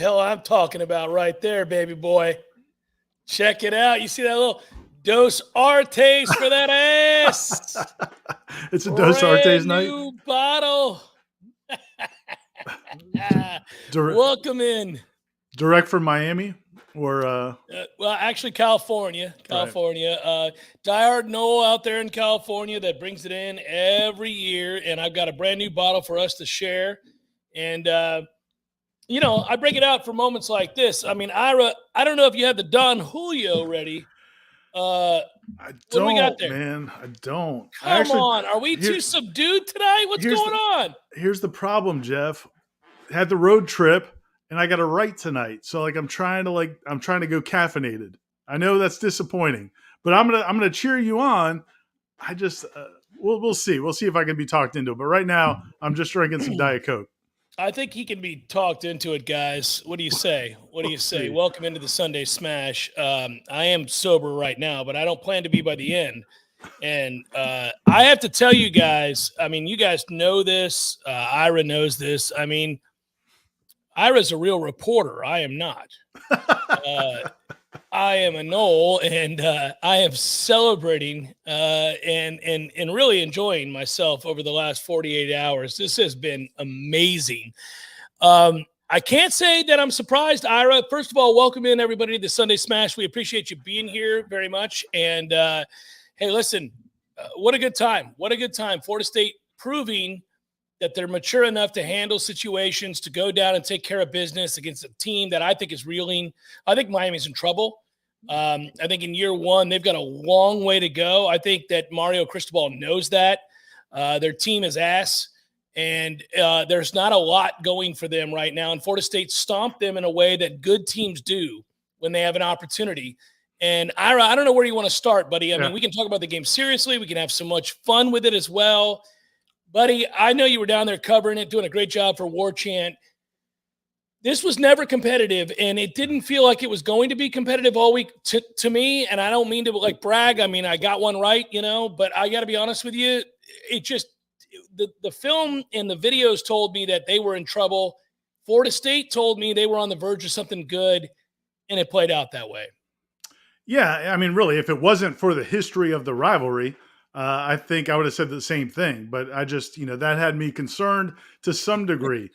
hell I'm talking about right there, baby boy. Check it out. You see that little Dos Artes for that ass? It's a Dos Artes night. New bottle. Welcome in. Direct from Miami or well, actually California. Right. Diehard Noel out there in California that brings it in every year, and I've got a brand new bottle for us to share. And I break it out for moments like this. I mean, Ira, I don't know if you have the Don Julio ready. I don't, what do we got there? Man. I don't. Come on. Are we too subdued tonight? What's going on? Here's the problem, Jeff. Had the road trip, and I got to write tonight. So I'm trying to go caffeinated. I know that's disappointing, but I'm gonna cheer you on. I just we'll see. We'll see if I can be talked into it. But right now, I'm just drinking some Diet Coke. I think he can be talked into it, guys. What do you say? Welcome into the Sunday Smash. I am sober right now, but I don't plan to be by the end. And I have to tell you guys, I mean, you guys know this. Ira knows this. I mean, Ira's a real reporter. I am not. I am a Nole, and I am celebrating and really enjoying myself over the last 48 hours. This has been amazing. I can't say that I'm surprised, Ira. First of all, welcome in, everybody, to the Sunday Smash. We appreciate you being here very much. And, hey, listen, what a good time. What a good time. Florida State proving that they're mature enough to handle situations, to go down and take care of business against a team that I think is reeling. I think Miami's in trouble. I think in year one, they've got a long way to go. I think that Mario Cristobal knows that. Their team is ass, and there's not a lot going for them right now. And Florida State stomped them in a way that good teams do when they have an opportunity. And Ira, I don't know where you want to start, buddy. I mean, we can talk about the game seriously. We can have so much fun with it as well. Buddy, I know you were down there covering it, doing a great job for Warchant. This was never competitive, and it didn't feel like it was going to be competitive all week to me, and I don't mean to, brag. I mean, I got one right, but I got to be honest with you. It just – the film and the videos told me that they were in trouble. Florida State told me they were on the verge of something good, and it played out that way. Yeah, I mean, really, if it wasn't for the history of the rivalry – I think I would have said the same thing, but I just, that had me concerned to some degree.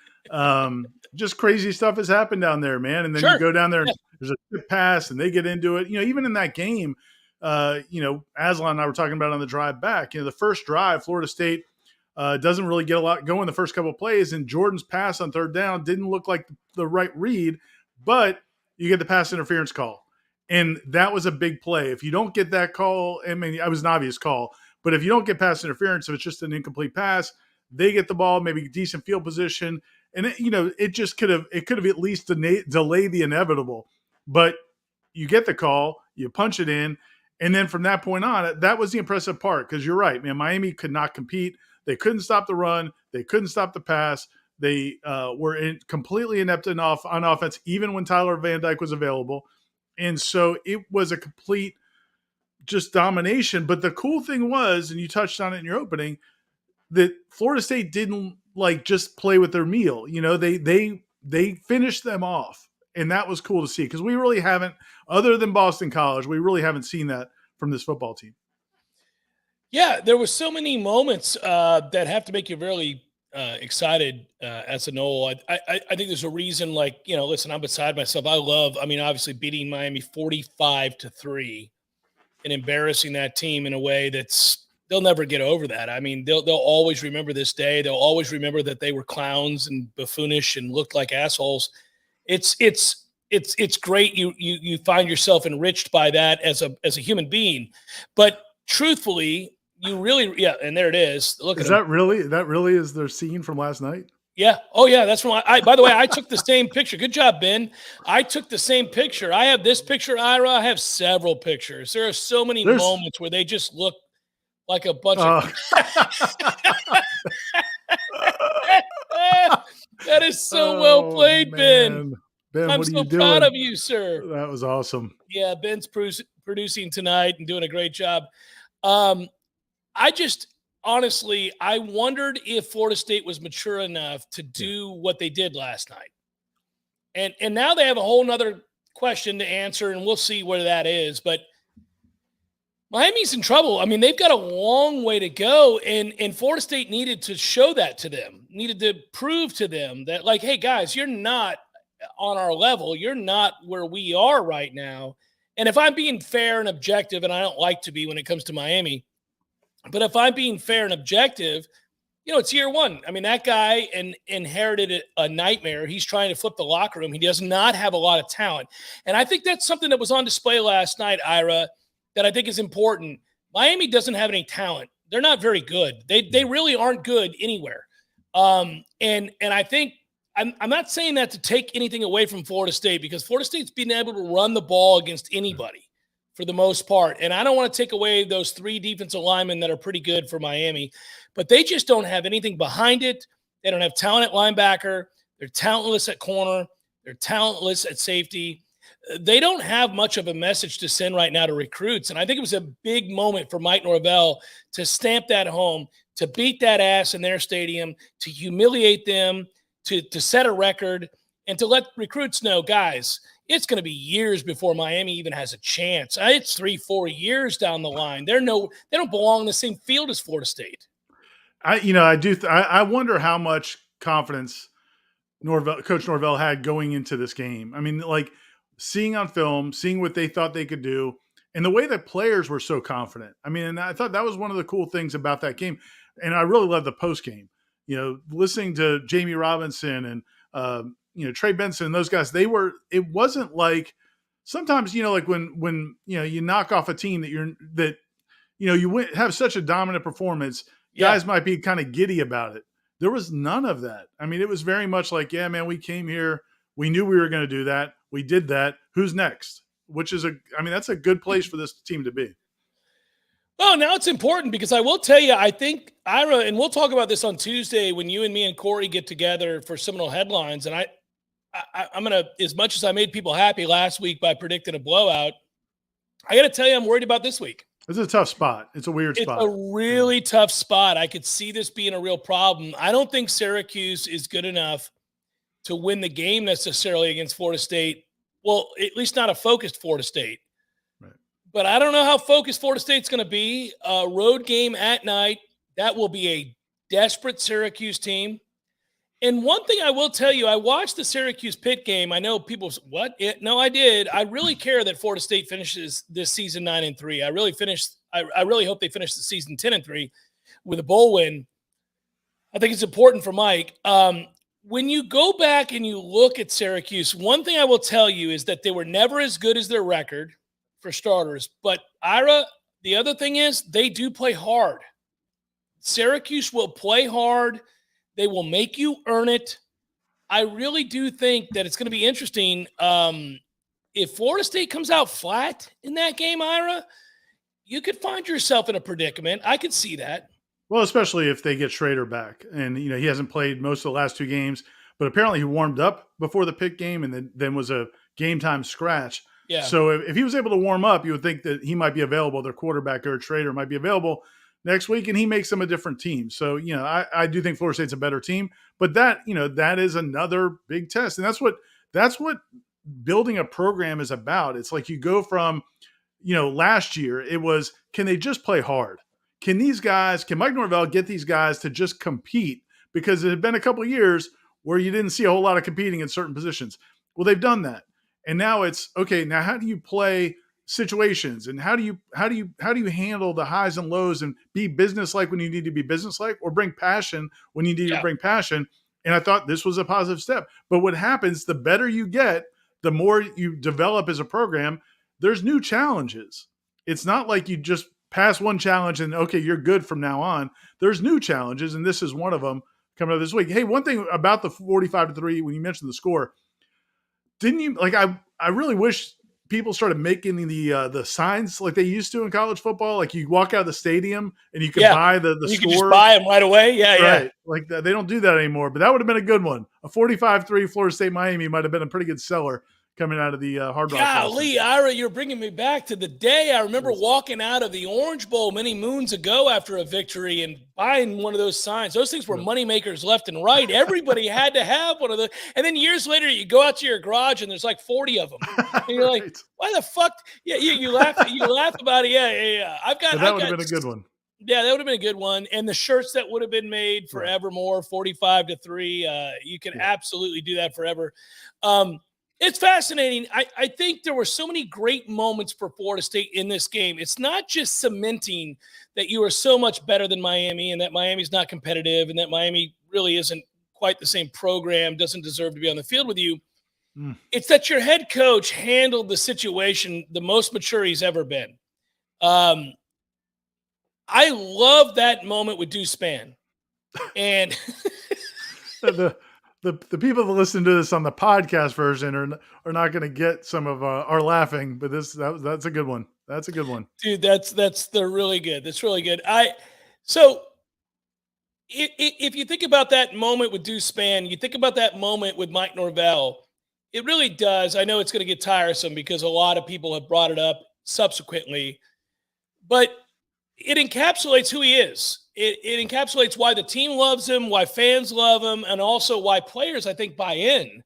Just crazy stuff has happened down there, man. And then you go down there, and there's a tip pass, and they get into it. Even in that game, Aslan and I were talking about on the drive back. The first drive, Florida State doesn't really get a lot going the first couple of plays, and Jordan's pass on third down didn't look like the right read, but you get the pass interference call. And that was a big play. If you don't get that call, I mean, it was an obvious call. But if you don't get pass interference, if it's just an incomplete pass, they get the ball, maybe decent field position, and it just could have at least delayed the inevitable. But you get the call, you punch it in, and then from that point on, that was the impressive part. Because you're right, man, Miami could not compete. They couldn't stop the run. They couldn't stop the pass. They were completely inept on offense, even when Tyler Van Dyke was available. And so it was a complete just domination. But the cool thing was, and you touched on it in your opening, that Florida State didn't just play with their meal. They finished them off, and that was cool to see, because we really haven't, other than Boston College, we really haven't seen that from this football team. Yeah, there were so many moments that have to make you really excited as a Nole. I think there's a reason, listen, I'm beside myself. Obviously beating Miami 45-3 and embarrassing that team in a way they'll never get over that. I mean, they'll always remember this day. They'll always remember that they were clowns and buffoonish and looked like assholes. It's great. You find yourself enriched by that as a human being, but truthfully, you really, and there it is. Look, is that really is their scene from last night? Yeah. Oh, yeah. That's from. By the way, I took the same picture. Good job, Ben. I took the same picture. I have this picture, Ira. I have several pictures. There are so many moments where they just look like a bunch of. That is so well played, man. Ben. I'm so proud of you, sir. That was awesome. Yeah, Ben's producing tonight and doing a great job. Honestly, I wondered if Florida State was mature enough to do what they did last night. And now they have a whole nother question to answer, and we'll see where that is. But Miami's in trouble. I mean, they've got a long way to go, and Florida State needed to show that to them, needed to prove to them that, like, hey, guys, you're not on our level. You're not where we are right now. And if I'm being fair and objective, and I don't like to be when it comes to Miami, but if I'm being fair and objective, it's year one. I mean, that guy inherited a nightmare. He's trying to flip the locker room. He does not have a lot of talent. And I think that's something that was on display last night, Ira, that I think is important. Miami doesn't have any talent. They're not very good. They really aren't good anywhere. And I think I'm not saying that to take anything away from Florida State, because Florida State's been able to run the ball against anybody for the most part. And I don't want to take away those 3 defensive linemen that are pretty good for Miami, but they just don't have anything behind it. They don't have talent at linebacker. They're talentless at corner. They're talentless at safety. They don't have much of a message to send right now to recruits. And I think it was a big moment for Mike Norvell to stamp that home, to beat that ass in their stadium, to humiliate them, to set a record, and to let recruits know, guys, it's going to be years before Miami even has a chance. It's 3-4 years down the line. They don't belong in the same field as Florida State. I wonder how much confidence Coach Norvell had going into this game. I mean, like, seeing on film, seeing what they thought they could do, and the way that players were so confident. I mean, and I thought that was one of the cool things about that game. And I really loved the post game. Listening to Jamie Robinson and Trey Benson and those guys, it wasn't like sometimes, like when you knock off a team that you have such a dominant performance, guys might be kind of giddy about it. There was none of that. I mean, it was very much like, yeah, man, we came here. We knew we were going to do that. We did that. Who's next? That's a good place for this team to be. Well, now it's important, because I will tell you, I think, Ira, and we'll talk about this on Tuesday when you and me and Corey get together for Seminole Headlines. And I'm going to, as much as I made people happy last week by predicting a blowout, I got to tell you, I'm worried about this week. It's a tough spot. It's a weird spot. It's a really tough spot. I could see this being a real problem. I don't think Syracuse is good enough to win the game necessarily against Florida State. Well, at least not a focused Florida State. Right. But I don't know how focused Florida State's going to be. A road game at night, that will be a desperate Syracuse team. And one thing I will tell you, I watched the Syracuse Pitt game. I know people, what? No, I did. I really care that Florida State finishes this season 9-3. I really hope they finish the season 10-3 with a bowl win. I think it's important for Mike. When you go back and you look at Syracuse, one thing I will tell you is that they were never as good as their record, for starters. But, Ira, the other thing is they do play hard. Syracuse will play hard. They will make you earn it. I really do think that it's going to be interesting. If Florida State comes out flat in that game, Ira, you could find yourself in a predicament. I could see that. Well, especially if they get Schrader back. And, he hasn't played most of the last 2 games, but apparently he warmed up before the Pitt game and then was a game-time scratch. Yeah. So if he was able to warm up, you would think that he might be available. Their quarterback, Eric Schrader, might be available next week, and he makes them a different team. So, I do think Florida State's a better team, but that is another big test. And that's what building a program is about. It's like you go from, last year it was, can they just play hard? Can Mike Norvell get these guys to just compete? Because it had been a couple of years where you didn't see a whole lot of competing in certain positions. Well, they've done that. And now it's okay. Now, how do you play situations, and how do you handle the highs and lows and be businesslike when you need to be businesslike, or bring passion when you need to bring passion? And I thought this was a positive step. But what happens, the better you get, the more you develop as a program, there's new challenges. It's not like you just pass one challenge and, okay, you're good from now on. There's new challenges, and this is one of them coming up this week. Hey, one thing about the 45-3, when you mentioned the score, didn't you, like, I really wish people started making the signs like they used to in college football. Like, you walk out of the stadium and you can buy the you score. You can just buy them right away. Yeah, right. Yeah. Like, they don't do that anymore, but that would have been a good one. A 45-3 Florida State Miami might have been a pretty good seller coming out of the Hard Rock Classic. Golly, Ira, you're bringing me back to the day. I remember walking out of the Orange Bowl many moons ago after a victory and buying one of those signs. Those things were money makers left and right. Everybody had to have one of those. And then years later, you go out to your garage and there's like 40 of them. And you're Right. like, why the fuck? Yeah, you laugh. You laugh about it. Yeah. That would have been a good one. Yeah, that would have been a good one. And the shirts that would have been made forevermore, 45-3. You can absolutely do that forever. It's fascinating. I think there were so many great moments for Florida State in this game. It's not just cementing that you are so much better than Miami and that Miami's not competitive and that Miami really isn't quite the same program, doesn't deserve to be on the field with you. It's that your head coach handled the situation the most mature he's ever been. I love that moment with Deuce Spann. And the people that listen to this on the podcast version are not going to get some of our laughing, but that's a good one. That's a good one, dude. They're really good. That's really good. So if you think about that moment with Deuce Spann, you think about that moment with Mike Norvell. It really does. I know it's going to get tiresome because a lot of people have brought it up subsequently, but it encapsulates who he is. It encapsulates why the team loves him, why fans love him, and also why players, I think, buy in.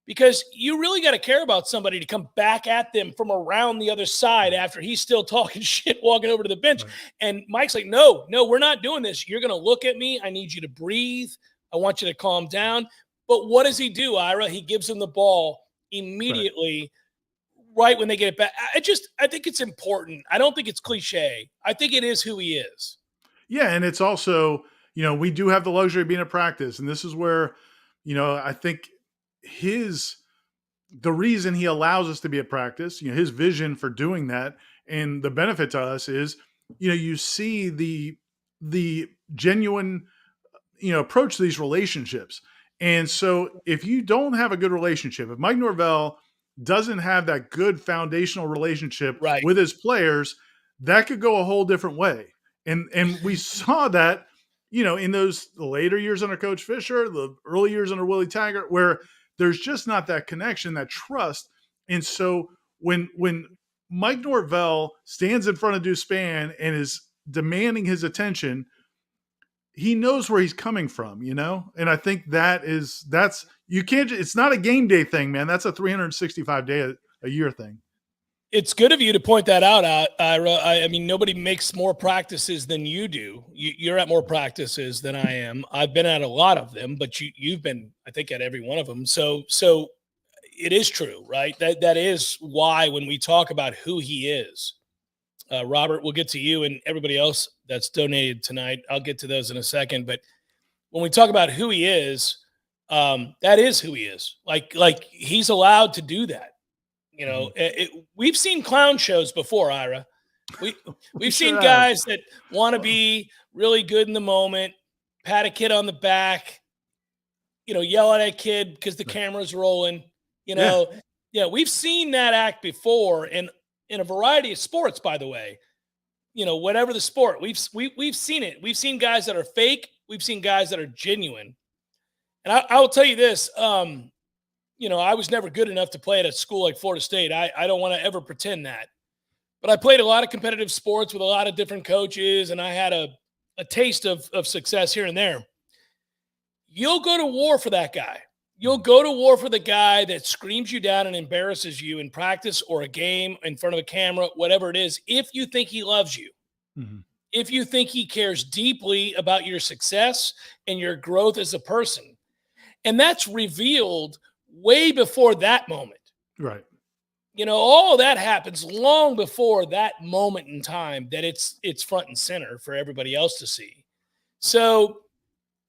Because you really got to care about somebody to come back at them from around the other side after he's still talking shit, walking over to the bench. Right. And Mike's like, no, we're not doing this. You're going to look at me. I need you to breathe. I want you to calm down. But what does he do, Ira? He gives him the ball immediately. Right when they get it back. I think it's important. I don't think it's cliche. I think it is who he is. Yeah. And it's also, we do have the luxury of being at practice. And this is where, I think the reason he allows us to be at practice, his vision for doing that and the benefit to us is, you see the genuine, approach to these relationships. And so if you don't have a good relationship, if Mike Norvell doesn't have that good foundational relationship with his players, that could go a whole different way. And we saw that, in those later years under Coach Fisher, the early years under Willie Taggart, where there's just not that connection, that trust. And so when Mike Norvell stands in front of Deuce Spann and is demanding his attention, he knows where he's coming from, and I think it's not a game day thing, man. That's a 365 day a year thing. It's good of you to point that out, Ira. I mean, nobody makes more practices than you do. You're at more practices than I am. I've been at a lot of them, but you've been, I think, at every one of them. So it is true, right? That is why when we talk about who he is, Robert, we'll get to you and everybody else that's donated tonight. I'll get to those in a second. But when we talk about who he is, that is who he is. Like he's allowed to do that. We've seen clown shows before, Ira. We've seen guys that want to be really good in the moment, pat a kid on the back, yell at a kid because the camera's rolling. We've seen that act before, and in a variety of sports, by the way, whatever the sport, we've seen it. We've seen guys that are fake. We've seen guys that are genuine. And I will tell you this, I was never good enough to play at a school like Florida State. I don't want to ever pretend that. But I played a lot of competitive sports with a lot of different coaches, and I had a taste of success here and there. You'll go to war for that guy. You'll go to war for the guy that screams you down and embarrasses you in practice or a game in front of a camera, whatever it is, if you think he loves you. Mm-hmm. If you think he cares deeply about your success and your growth as a person. And that's revealed way before that moment. Right. All of that happens long before that moment in time that it's front and center for everybody else to see. So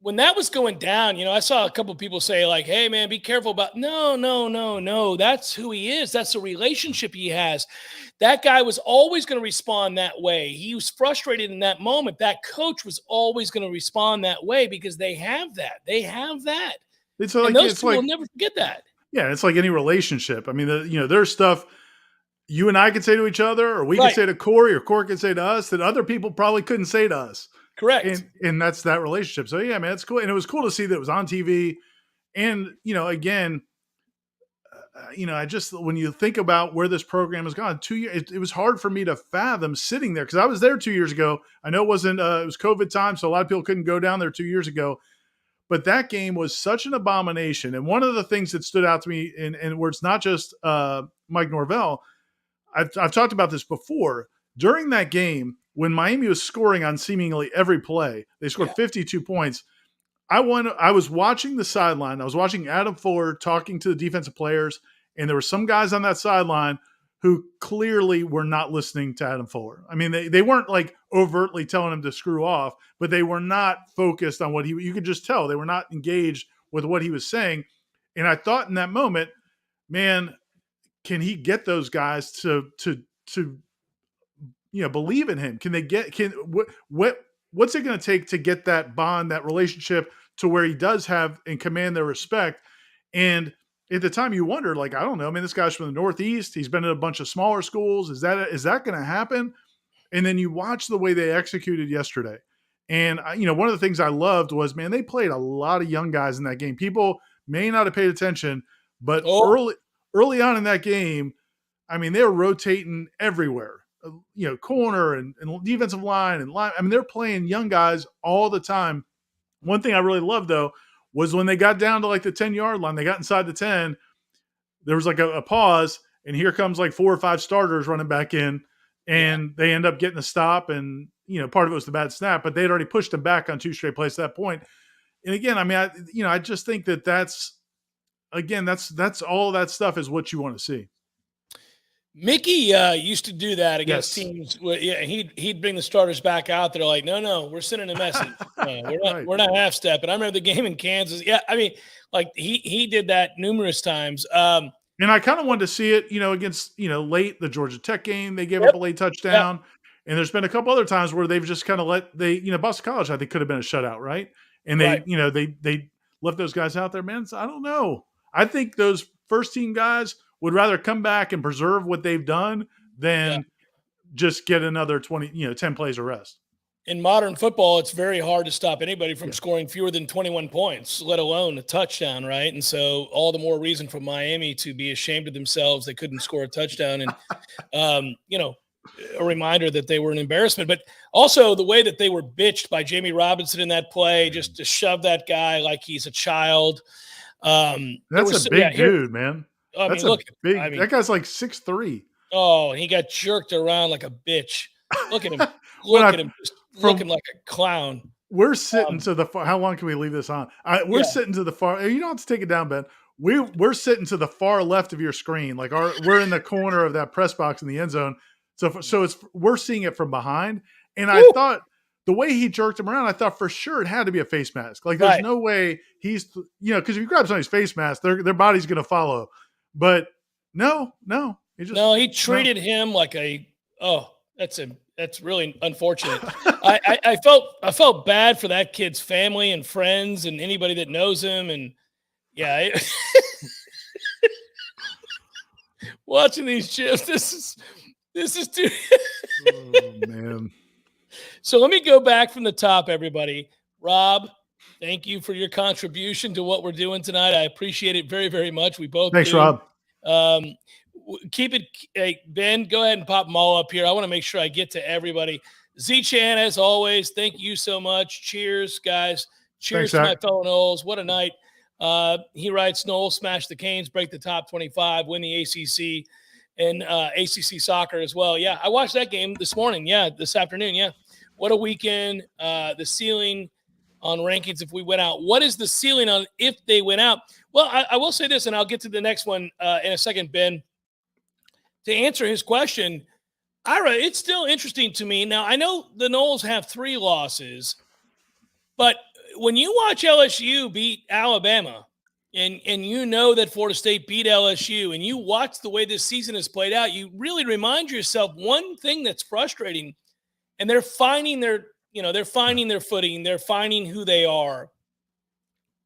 when that was going down, I saw a couple of people say like, hey man, be careful about, no. That's who he is. That's the relationship he has. That guy was always going to respond that way. He was frustrated in that moment. That coach was always going to respond that way because they have that. It's like, and those people will never forget that. Yeah. It's like any relationship. I mean, there's stuff you and I could say to each other, or we could say to Corey, or Corey could say to us that other people probably couldn't say to us. Correct. And that's that relationship. So yeah, man, it's cool. And it was cool to see that it was on TV. And, again, I just, when you think about where this program has gone, 2 years, it was hard for me to fathom sitting there because I was there 2 years ago. I know it wasn't, it was COVID time, so a lot of people couldn't go down there 2 years ago. But that game was such an abomination. And one of the things that stood out to me, and where it's not just Mike Norvell, I've talked about this before. During that game, when Miami was scoring on seemingly every play, they scored 52 points. I was watching the sideline. I was watching Adam Fuller talking to the defensive players, and there were some guys on that sideline who clearly were not listening to Adam Fuller. I mean, they weren't like overtly telling him to screw off, but they were not focused on what you could just tell they were not engaged with what he was saying. And I thought in that moment, man, can he get those guys to believe in him? Can they what's it going to take to get that bond, that relationship to where he does have and command their respect? And at the time you wonder, like, I don't know, I mean, this guy's from the Northeast. He's been at a bunch of smaller schools. Is that going to happen? And then you watch the way they executed yesterday. And one of the things I loved was, man, they played a lot of young guys in that game. People may not have paid attention, but early on in that game, I mean, they were rotating everywhere, corner and defensive line and line. I mean, they're playing young guys all the time. One thing I really loved, though, was when they got down to like the 10-yard line, they got inside the 10, there was like a pause, and here comes like 4 or 5 starters running back in, and they end up getting a stop. And, part of it was the bad snap, but they had already pushed them back on 2 straight plays at that point. And again, I mean, I just think that's all that stuff is what you want to see. Mickey used to do that against teams. Yeah, he'd bring the starters back out there like, no, we're sending a message. We're not half stepping. I remember the game in Kansas. Yeah, I mean, like he did that numerous times. And I kind of wanted to see it, against late the Georgia Tech game. They gave up a late touchdown, and there's been a couple other times where they've just kind of Boston College, I think, could have been a shutout, right? And they left those guys out there, man. So I don't know. I think those first team guys would rather come back and preserve what they've done than just get another 10 plays of rest. In modern football, it's very hard to stop anybody from scoring fewer than 21 points, let alone a touchdown, right? And so all the more reason for Miami to be ashamed of themselves. They couldn't score a touchdown. And, a reminder that they were an embarrassment. But also the way that they were bitched by Jamie Robinson in that play, just to shove that guy like he's a child. That's a big dude, man. I mean, that guy's like 6'3". Oh, he got jerked around like a bitch. Look at him. Just looking like a clown. We're sitting to the far. How long can we leave this on? We're sitting to the far. You don't have to take it down, Ben. We're sitting to the far left of your screen. Like we're in the corner of that press box in the end zone. So we're seeing it from behind. And I thought the way he jerked him around, I thought for sure it had to be a face mask. Like there's no way he's, because if you grab somebody's face mask, their body's going to follow. But no. He treated him like that's really unfortunate. I felt bad for that kid's family and friends and anybody that knows him. And watching these chips, this is too. Oh man. So let me go back from the top, everybody. Rob, thank you for your contribution to what we're doing tonight. I appreciate it very, very much. We both Thanks, do. Rob. Keep it, Ben, go ahead and pop them all up here. I want to make sure I get to everybody. Z-Chan, as always, thank you so much. Cheers, guys. Cheers to my fellow Noles. What a night. He writes, Noles smash the Canes, break the top 25, win the ACC, and ACC soccer as well. Yeah, I watched that game this morning. Yeah, this afternoon. Yeah. What a weekend. The ceiling on rankings if we went out. What is the ceiling on if they went out? Well, I will say this, and I'll get to the next one in a second, Ben. To answer his question, Ira, it's still interesting to me. Now, I know the Noles have 3 losses, but when you watch LSU beat Alabama, and you know that Florida State beat LSU, and you watch the way this season has played out, you really remind yourself one thing that's frustrating, and they're finding their footing, they're finding who they are.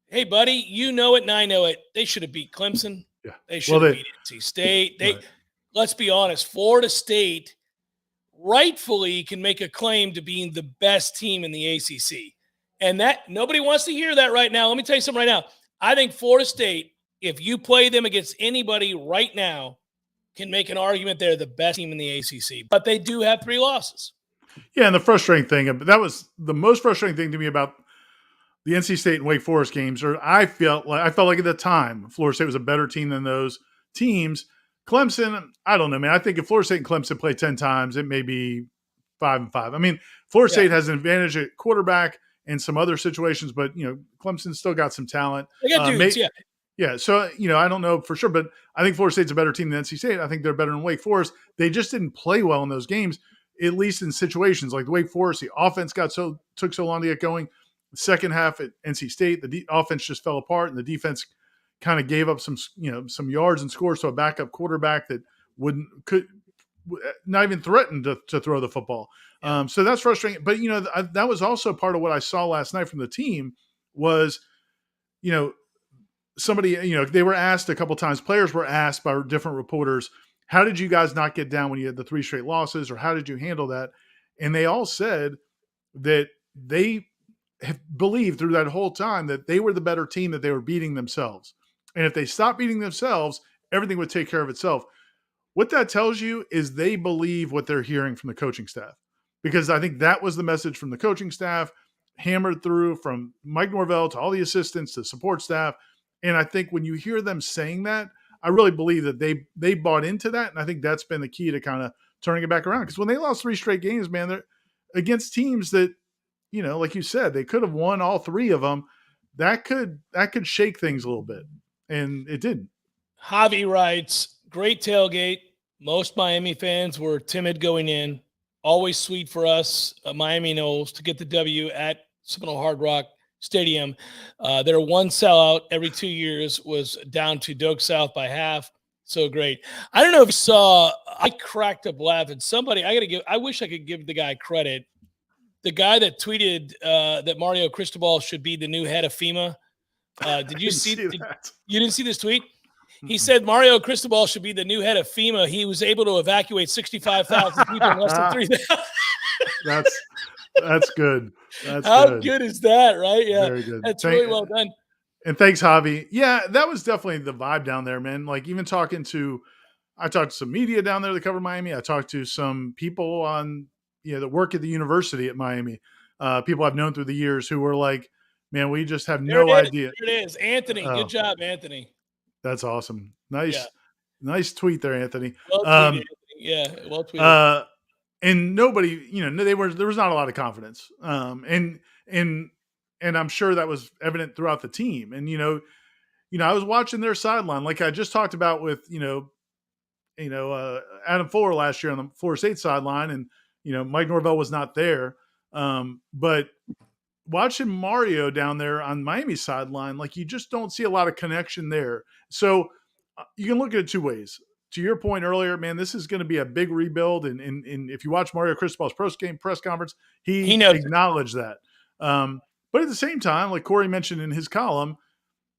Hey, buddy, you know it and I know it. They should have beat Clemson. Yeah. They should have beat NC State. Let's be honest, Florida State rightfully can make a claim to being the best team in the ACC. And that nobody wants to hear that right now. Let me tell you something right now. I think Florida State if you play them against anybody right now, can make an argument they're the best team in the ACC. But they do have 3 losses. Yeah, and the frustrating thing, that was the most frustrating thing to me about the NC State and Wake Forest games, or I felt like at the time Florida State was a better team than those teams. Clemson, I don't know, man. I think if Florida State and Clemson play 10 times, it may be 5-5. I mean, Florida State has an advantage at quarterback and some other situations, but Clemson still got some talent. They got dudes, Yeah. So, I don't know for sure, but I think Florida State's a better team than NC State. I think they're better than Wake Forest. They just didn't play well in those games, at least in situations like the Wake Forest. The offense took so long to get going. The second half at NC State, the offense just fell apart, and the defense kind of gave up some yards and scores to a backup quarterback that could not even threaten to throw the football. So that's frustrating. But that was also part of what I saw last night from the team was, somebody, they were asked a couple times, players were asked by different reporters, how did you guys not get down when you had the 3 straight losses, or how did you handle that? And they all said that they have believed through that whole time that they were the better team, that they were beating themselves. And if they stopped beating themselves, everything would take care of itself. What that tells you is they believe what they're hearing from the coaching staff, because I think that was the message from the coaching staff, hammered through from Mike Norvell to all the assistants to support staff. And I think when you hear them saying that, I really believe that they bought into that. And I think that's been the key to kind of turning it back around. Because when they lost 3 straight games, man, they're against teams that, like you said, they could have won all 3 of them. That could shake things a little bit. And it didn't. Javi writes, great tailgate. Most Miami fans were timid going in. Always sweet for us, Miami Noles, to get the W at Seminole Hard Rock Stadium. Their one sellout every 2 years was down to Doak South by half. So great. I don't know if you saw, I cracked up laughing. I wish I could give the guy credit. The guy that tweeted that Mario Cristobal should be the new head of FEMA. Did you see that? You didn't see this tweet? He said Mario Cristobal should be the new head of FEMA. He was able to evacuate 65,000 people in less than 3,000. That's good. How good is that, right? Yeah, very good. That's really well done. And thanks, Javi. Yeah, that was definitely the vibe down there, man. Like even I talked to some media down there that cover Miami. I talked to some people on, that work at the university at Miami. People I've known through the years who were like, man, we just have no idea. There it is. Anthony. Good job, Anthony. That's awesome. Nice tweet there, Anthony. Well tweeted, Anthony. Yeah, well tweeted. And nobody, there was not a lot of confidence. And I'm sure that was evident throughout the team. And, I was watching their sideline, like I just talked about with, Adam Fuller last year on the Florida State sideline, and, Mike Norvell was not there. But watching Mario down there on Miami's sideline, like you just don't see a lot of connection there. So you can look at it 2 ways. To your point earlier, man, this is going to be a big rebuild. And if you watch Mario Cristobal's post-game press conference, he acknowledged that. But at the same time, like Corey mentioned in his column,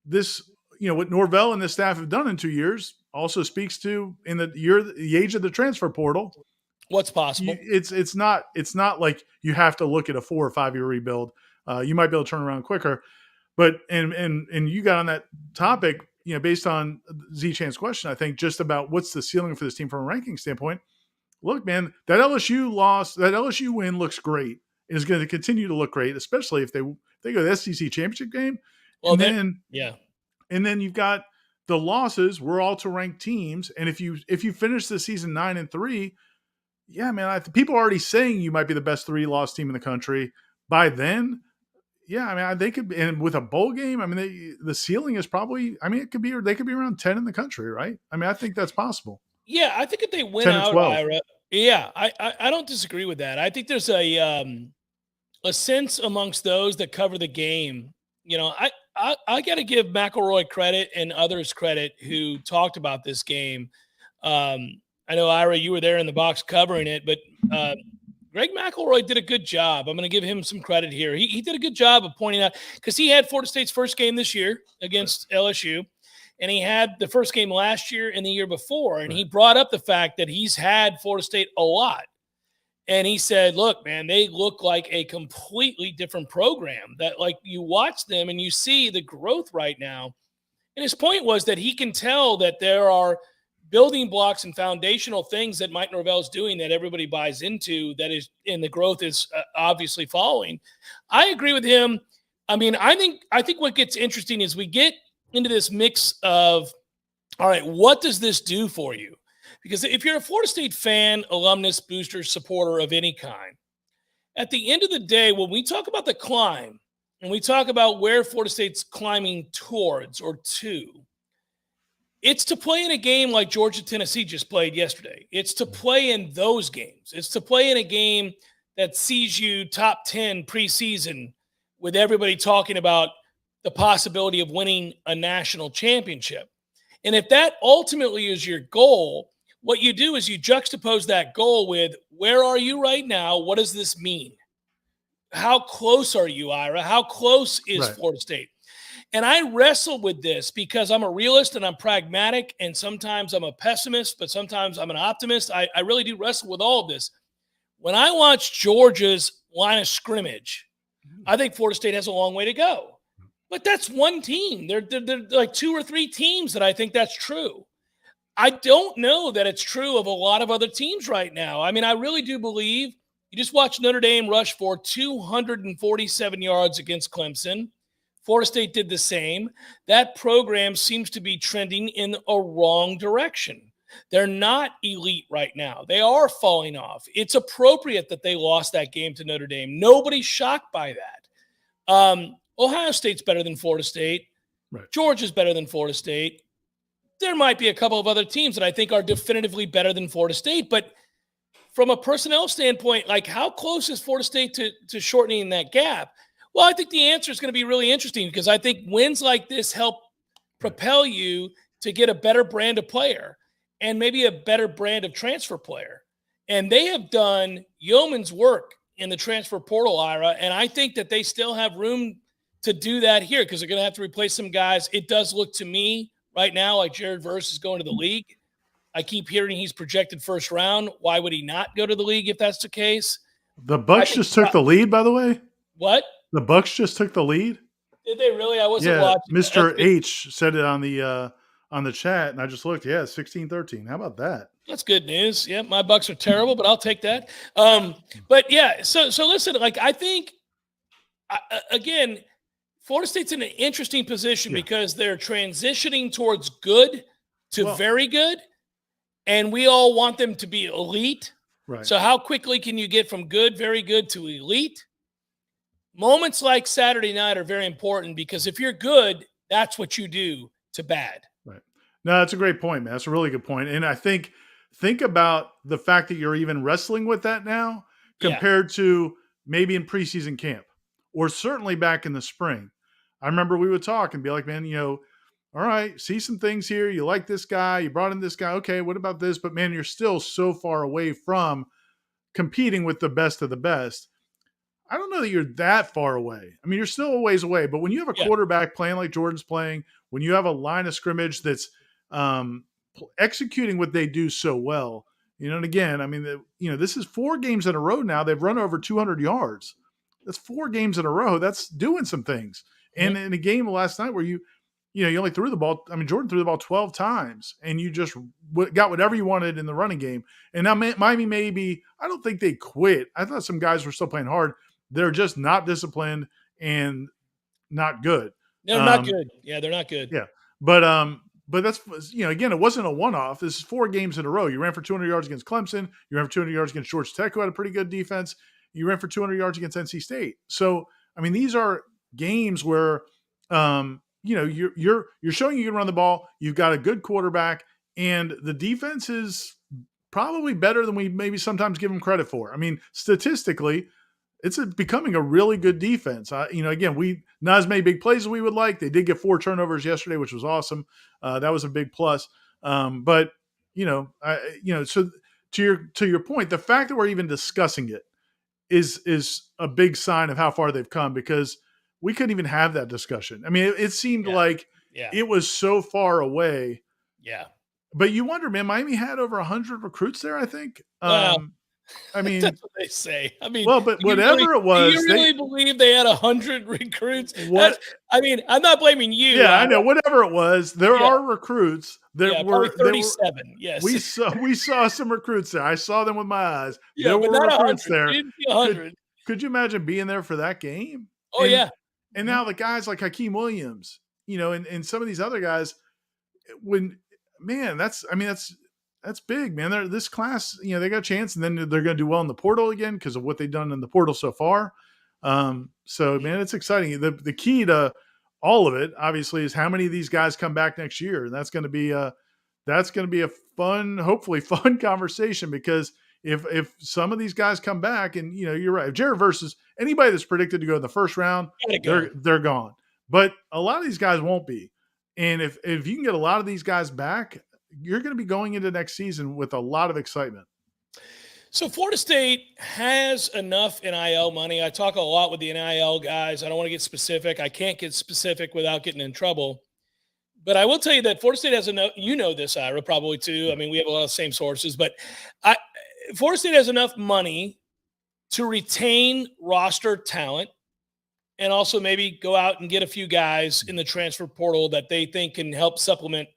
this, what Norvell and the staff have done in 2 years also speaks to in the age of the transfer portal. What's possible? It's not like you have to look at a 4 or 5 year rebuild. You might be able to turn around quicker. But and you got on that topic, based on Z-Chan's question, I think just about what's the ceiling for this team from a ranking standpoint. Look, man, that LSU win looks great. It is going to continue to look great, especially if they go to the SEC championship game. Well, and then you've got the losses. We're all to ranked teams, and if you finish the season 9-3, yeah, man, people are already saying you might be the best 3-loss team in the country by then. Yeah, I mean, they could, and with a bowl game, I mean, the ceiling is probably, I mean, they could be around 10 in the country, right? I mean, I think that's possible. Yeah, I think if they win out, Ira, I don't disagree with that. I think there's a sense amongst those that cover the game. I got to give McElroy credit and others credit who talked about this game. I know, Ira, you were there in the box covering it, but Greg McElroy did a good job. I'm going to give him some credit here. He did a good job of pointing out, because he had Florida State's first game this year against LSU, and he had the first game last year and the year before, and he brought up the fact that he's had Florida State a lot. And he said, look, man, they look like a completely different program, that like you watch them and you see the growth right now. And his point was that he can tell that there are building blocks and foundational things that Mike Norvell is doing that everybody buys into, that is, and the growth is obviously following. I agree with him. I mean, I think what gets interesting is we get into this mix of, all right, what does this do for you? Because if you're a Florida State fan, alumnus, booster, supporter of any kind, at the end of the day, when we talk about the climb and we talk about where Florida State's climbing towards or to, it's to play in a game like Georgia Tennessee just played yesterday. It's to play in those games. It's to play in a game that sees you top 10 preseason with everybody talking about the possibility of winning a national championship. And if that ultimately is your goal, what you do is you juxtapose that goal with, where are you right now? What does this mean? How close are you, Ira? How close is Florida State? And I wrestle with this because I'm a realist and I'm pragmatic, and sometimes I'm a pessimist, but sometimes I'm an optimist. I really do wrestle with all of this. When I watch Georgia's line of scrimmage, I think Florida State has a long way to go. But that's one team. They're like two or three teams that I think that's true. I don't know that it's true of a lot of other teams right now. I mean, I really do believe you just watch Notre Dame rush for 247 yards against Clemson. Florida State did the same. That program seems to be trending in a wrong direction. They're not elite right now. They are falling off. It's appropriate that they lost that game to Notre Dame. Nobody's shocked by that. Ohio State's better than Florida State. Right. Georgia's better than Florida State. There might be a couple of other teams that I think are definitively better than Florida State. But from a personnel standpoint, like, how close is Florida State to shortening that gap? Well, I think the answer is going to be really interesting, because I think wins like this help propel you to get a better brand of player and maybe a better brand of transfer player. And they have done yeoman's work in the transfer portal, Ira, and I think that they still have room to do that here, because they're going to have to replace some guys. It does look to me right now like Jared Verse is going to the league. I keep hearing he's projected first round. Why would he not go to the league if that's the case? The Bucks just took the lead, by the way. What? The Bucks just took the lead. Did they really? I wasn't watching. Mr. H said it on the chat, and I just looked. Yeah, 16-13. How about that? That's good news. Yeah, my Bucks are terrible, but I'll take that. But yeah, so listen, like, I think again, Florida State's in an interesting position because they're transitioning towards good to very good, and we all want them to be elite. Right. So how quickly can you get from good, very good to elite? Moments like Saturday night are very important, because if you're good, that's what you do to bad. Right. No, that's a great point, man. That's a really good point. And I think about the fact that you're even wrestling with that now compared to maybe in preseason camp, or certainly back in the spring. I remember we would talk and be like, man, all right, see some things here. You like this guy. You brought in this guy. Okay, what about this? But, man, you're still so far away from competing with the best of the best. I don't know that you're that far away. I mean, you're still a ways away. But when you have a quarterback playing like Jordan's playing, when you have a line of scrimmage that's executing what they do so well, and again, I mean, this is 4 games in a row now. They've run over 200 yards. That's 4 games in a row. That's doing some things. And in a game last night where you only threw the ball. I mean, Jordan threw the ball 12 times, and you just got whatever you wanted in the running game. And now Miami, maybe, I don't think they quit. I thought some guys were still playing hard. They're just not disciplined and not good. They're not good. Yeah, they're not good. Yeah. But that's, again, it wasn't a one-off. This is 4 games in a row. You ran for 200 yards against Clemson. You ran for 200 yards against Georgia Tech, who had a pretty good defense. You ran for 200 yards against NC State. So, I mean, these are games where, you're showing you can run the ball. You've got a good quarterback, and the defense is probably better than we maybe sometimes give them credit for. I mean, statistically, it's becoming a really good defense. Again, not as many big plays as we would like. They did get 4 turnovers yesterday, which was awesome. That was a big plus. So to your point, the fact that we're even discussing it is a big sign of how far they've come, because we couldn't even have that discussion. I mean, it seemed like it was so far away. Yeah. But you wonder, man, Miami had over 100 recruits there, I think. Well, I mean, That's what they say. I mean, well, but whatever it do was, you really believe they had 100 recruits? what? I mean, I'm not blaming you, Yeah, I Ira. know. Whatever it was, there Yeah, are recruits yeah, probably that were 37. Yes. we saw some recruits there. I saw them with my eyes. Yeah, There but were not recruits 100. You there. didn't see Could 100. could you imagine being there for that game? Oh, yeah. And Mhm. now the guys like Hakeem Williams, and some of these other guys, when man, that's big, man. This class, they got a chance, and then they're going to do well in the portal again because of what they've done in the portal so far. So man, it's exciting. The key to all of it, obviously, is how many of these guys come back next year, and that's going to be a fun, hopefully fun conversation because if some of these guys come back, and you're right, if Jared versus anybody that's predicted to go in the first round, Gotta go. they're gone. But a lot of these guys won't be. And if you can get a lot of these guys back, you're going to be going into next season with a lot of excitement. So Florida State has enough NIL money. I talk a lot with the NIL guys. I don't want to get specific. I can't get specific without getting in trouble. But I will tell you that Florida State has enough. You know this, Ira, probably too. I mean, we have a lot of the same sources. But Florida State has enough money to retain roster talent and also maybe go out and get a few guys in the transfer portal that they think can help supplement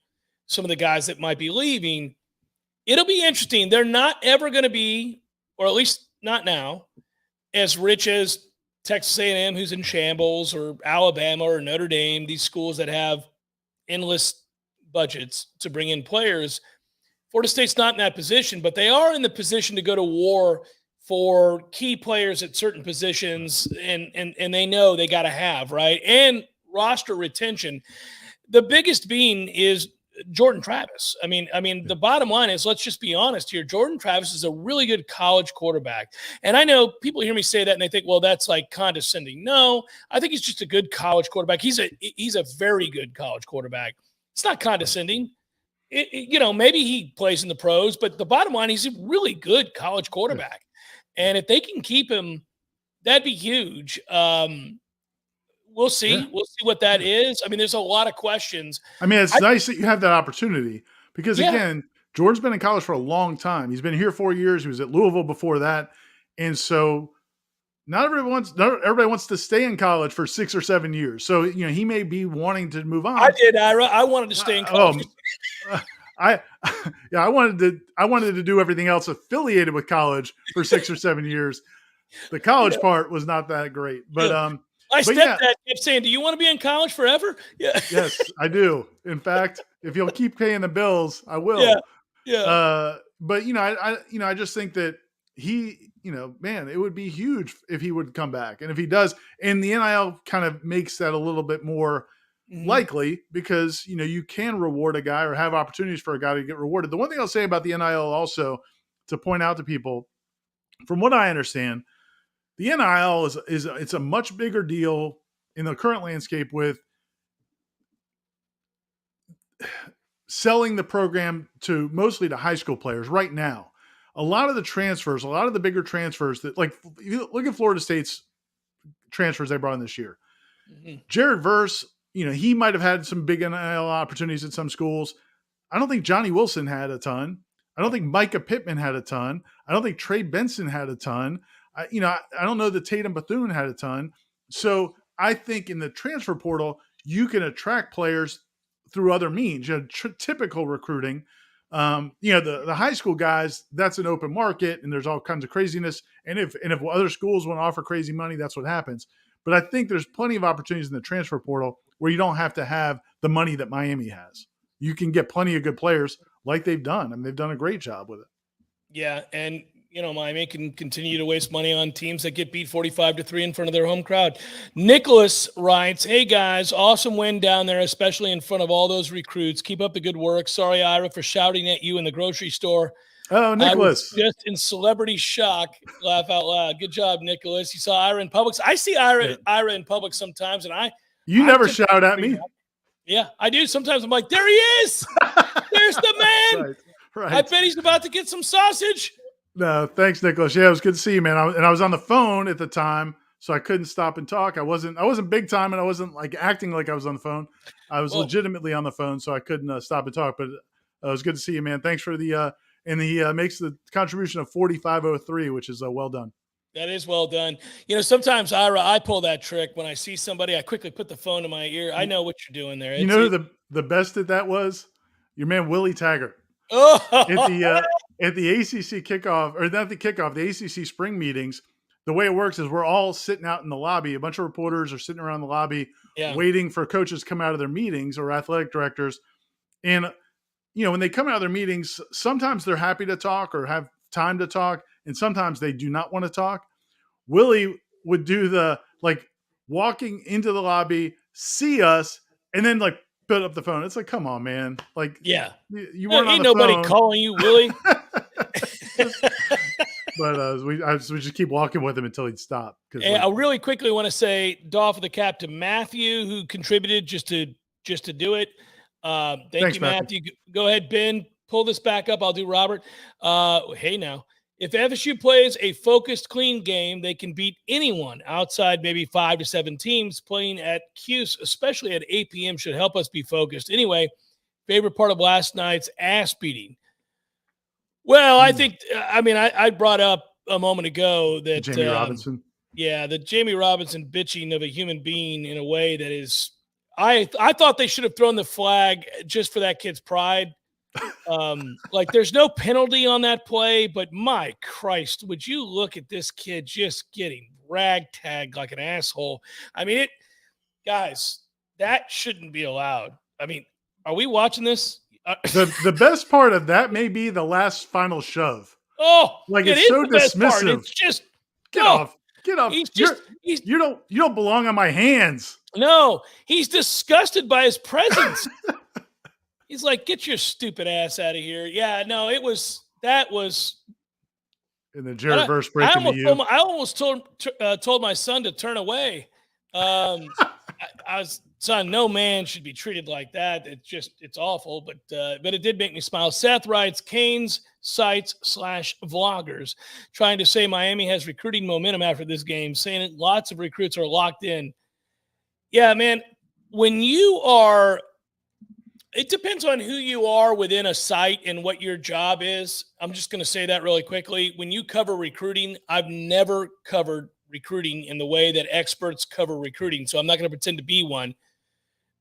some of the guys that might be leaving. It'll be interesting. They're not ever going to be, or at least not now, as rich as Texas A&M, who's in shambles, or Alabama or Notre Dame, these schools that have endless budgets to bring in players. Florida State's not in that position, but they are in the position to go to war for key players at certain positions, and they know they got to have, right? And roster retention. The biggest being is Jordan Travis. I mean, the bottom line is, let's just be honest here. Jordan Travis is a really good college quarterback. And I know people hear me say that and they think, well, that's like condescending. No, I think he's just a good college quarterback. He's a very good college quarterback. It's not condescending. Maybe he plays in the pros, but the bottom line, he's a really good college quarterback. And if they can keep him, that'd be huge. We'll see. Yeah. We'll see what that is. I mean, there's a lot of questions. I mean, it's nice that you have that opportunity because, again, Jordan's been in college for a long time. He's been here 4 years. He was at Louisville before that. And so not everybody wants to stay in college for 6 or 7 years. So, he may be wanting to move on. I did, Ira. I wanted to stay in college. I wanted to do everything else affiliated with college for 6 or 7 years. The college part was not that great, but my stepdad kept saying, "Do you want to be in college forever?" Yeah. Yes, I do. In fact, if you'll keep paying the bills, I will. Yeah. But I just think that he, man, it would be huge if he would come back, and if he does, and the NIL kind of makes that a little bit more likely because you can reward a guy or have opportunities for a guy to get rewarded. The one thing I'll say about the NIL also to point out to people, from what I understand, the NIL it's a much bigger deal in the current landscape with selling the program to mostly to high school players right now. A lot of the transfers, a lot of the bigger transfers that, like, you look at Florida State's transfers they brought in this year. Jared Verse, he might have had some big NIL opportunities at some schools. I don't think Johnny Wilson had a ton. I don't think Micah Pittman had a ton. I don't think Trey Benson had a ton. I don't know that Tatum Bethune had a ton. So I think in the transfer portal, you can attract players through other means, typical recruiting. The high school guys, that's an open market and there's all kinds of craziness. And if other schools want to offer crazy money, that's what happens. But I think there's plenty of opportunities in the transfer portal where you don't have to have the money that Miami has. You can get plenty of good players like they've done. I mean, they've done a great job with it. Yeah. And, Miami can continue to waste money on teams that get beat 45-3 in front of their home crowd. Nicholas writes, "Hey guys, awesome win down there, especially in front of all those recruits. Keep up the good work. Sorry, Ira, for shouting at you in the grocery store. Oh, Nicholas. I was just in celebrity shock. Laugh out loud. Good job, Nicholas. You saw Ira in Publix. I see Ira in Publix sometimes, and You never shout at me. Yeah, I do. Sometimes I'm like, there he is. There's the man. Right. I bet he's about to get some sausage." No, thanks, Nicholas. Yeah, it was good to see you, man. I was on the phone at the time, so I couldn't stop and talk. I wasn't big time, and I wasn't like acting like I was on the phone. I was legitimately on the phone, so I couldn't stop and talk. But it was good to see you, man. Thanks for the and he makes the contribution of 4503, which is well done. That is well done. Sometimes, Ira, I pull that trick when I see somebody. I quickly put the phone to my ear. I know what you're doing there. You know who the best at that was? Your man Willie Taggart. Oh, at the ACC kickoff, or not the kickoff, the ACC spring meetings. The way it works is we're all sitting out in the lobby. A bunch of reporters are sitting around the lobby, waiting for coaches to come out of their meetings, or athletic directors. And when they come out of their meetings, sometimes they're happy to talk or have time to talk, and sometimes they do not want to talk. Willie would do the walking into the lobby, see us, and then put up the phone. It's like, come on, man! You weren't on the nobody phone. Calling you, Willie. But we just keep walking with him until he'd stop. Hey, I really quickly want to say, doff of the cap to Matthew, who contributed just to do it. Thanks, you, Matthew. Go ahead, Ben. Pull this back up. I'll do Robert. Hey, now, if FSU plays a focused, clean game, they can beat anyone outside maybe 5 to 7 teams. Playing at Cuse, especially at 8 p.m., should help us be focused. Anyway, favorite part of last night's ass beating. Well, I think, I brought up a moment ago that Jamie Robinson. Yeah, the Jamie Robinson bitching of a human being in a way that is, I thought they should have thrown the flag just for that kid's pride. There's no penalty on that play, but my Christ, would you look at this kid just getting ragtagged like an asshole? Guys, that shouldn't be allowed. Are we watching this? The best part of that may be the last final shove. Oh, it's so dismissive. It's just get off. You don't belong on my hands. No, he's disgusted by his presence. He's like, get your stupid ass out of here. Yeah, no, that was. And then Jared Verse breaking to you. I almost told my son to turn away. Son, no man should be treated like that. It's awful, but it did make me smile. Seth writes, Canes sites /vloggers trying to say Miami has recruiting momentum after this game, saying that lots of recruits are locked in. Yeah, man, it depends on who you are within a site and what your job is. I'm just going to say that really quickly. When you cover recruiting, I've never covered recruiting in the way that experts cover recruiting, so I'm not going to pretend to be one.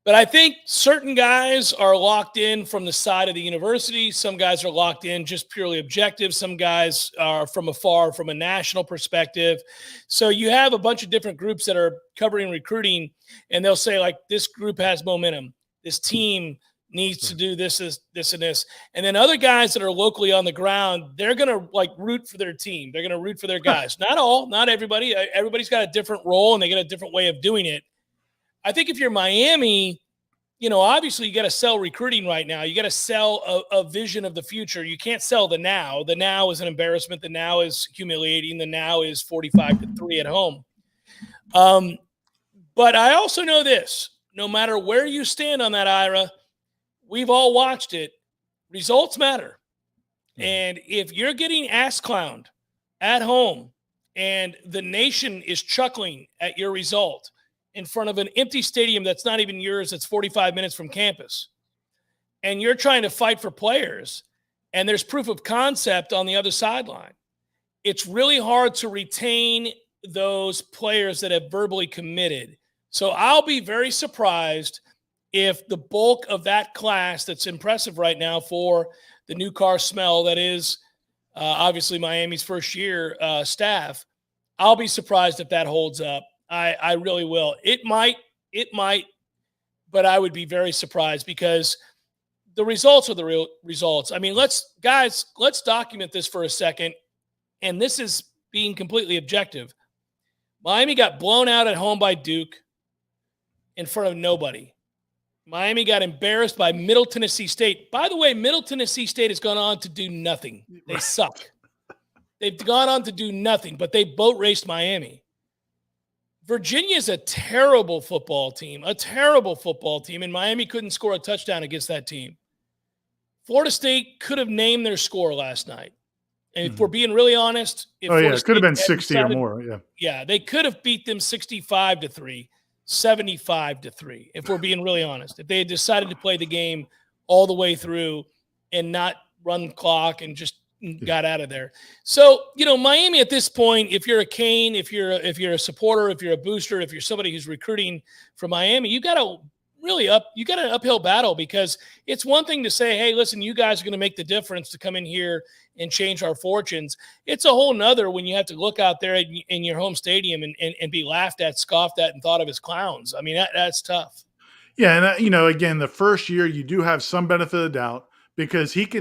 But I think certain guys are locked in from the side of the university. Some guys are locked in just purely objective. Some guys are from afar, from a national perspective. So you have a bunch of different groups that are covering recruiting, and they'll say, this group has momentum. This team needs to do this, and this. And then other guys that are locally on the ground, they're going to root for their team. They're going to root for their guys. Not everybody. Everybody's got a different role, and they get a different way of doing it. I think if you're Miami, obviously you got to sell recruiting right now. You got to sell a vision of the future. You can't sell the now. The now is an embarrassment. The now is humiliating. The now is 45-3 at home. But I also know this, no matter where you stand on that, Ira, we've all watched it. Results matter. And if you're getting ass clowned at home and the nation is chuckling at your result in front of an empty stadium that's not even yours, that's 45 minutes from campus, and you're trying to fight for players, and there's proof of concept on the other sideline, it's really hard to retain those players that have verbally committed. So I'll be very surprised if the bulk of that class that's impressive right now for the new car smell, that is obviously Miami's first year staff, I'll be surprised if that holds up. I really will. It might, but I would be very surprised because the results are the real results. Let's document this for a second. And this is being completely objective. Miami got blown out at home by Duke in front of nobody. Miami got embarrassed by Middle Tennessee State. By the way, Middle Tennessee State has gone on to do nothing. They suck. They've gone on to do nothing, but they boat raced Miami. Virginia is a terrible football team, and Miami couldn't score a touchdown against that team. Florida State could have named their score last night. And if we're being really honest, it could have been 60 or more. Yeah, they could have beat them 65-3, 75-3, if we're being really honest. If they had decided to play the game all the way through and not run clock and just got out of there. So, Miami at this point, if you're a Kane, if you're a supporter, if you're a booster, if you're somebody who's recruiting for Miami, you got an uphill battle, because it's one thing to say, hey, listen, you guys are going to make the difference to come in here and change our fortunes. It's a whole nother when you have to look out there in your home stadium and be laughed at, scoffed at, and thought of as clowns. I mean, that's tough. Yeah. And, again, the first year you do have some benefit of the doubt, because he's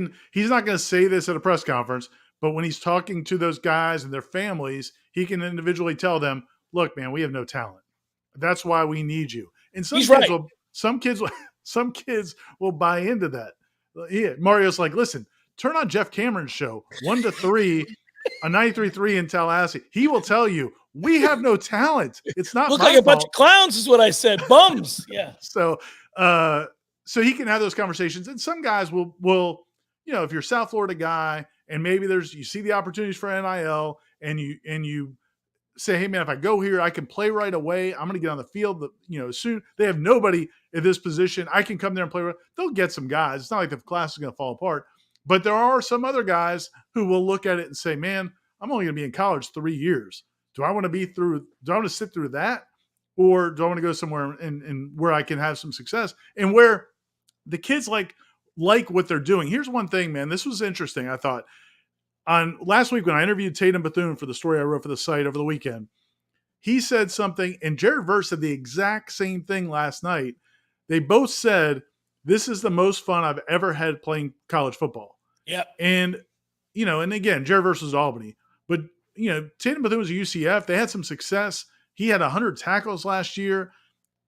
not going to say this at a press conference, but when he's talking to those guys and their families, he can individually tell them, look, man, we have no talent. That's why we need you. And some kids will buy into that. Yeah, Mario's like, listen, turn on Jeff Cameron's show, 1 to 3 on 93.3 in Tallahassee. He will tell you, we have no talent. It's not look my like a fault. bunch of clowns is what I said. Bums. Yeah. So he can have those conversations, and some guys will, if you're a South Florida guy and maybe you see the opportunities for NIL and you say, hey man, if I go here, I can play right away. I'm going to get on the field. Soon they have nobody in this position. I can come there and play. They'll get some guys. It's not like the class is going to fall apart, but there are some other guys who will look at it and say, man, I'm only going to be in college 3 years. Do I want to sit through that? Or do I want to go somewhere and where I can have some success and where the kids like what they're doing? Here's one thing, man. This was interesting. I thought on last week when I interviewed Tatum Bethune for the story I wrote for the site over the weekend, he said something, and Jared Verse said the exact same thing last night. They both said, this is the most fun I've ever had playing college football. Yeah. And, and again, Jared Verse was Albany, but Tatum Bethune was a UCF. They had some success. He had 100 tackles last year.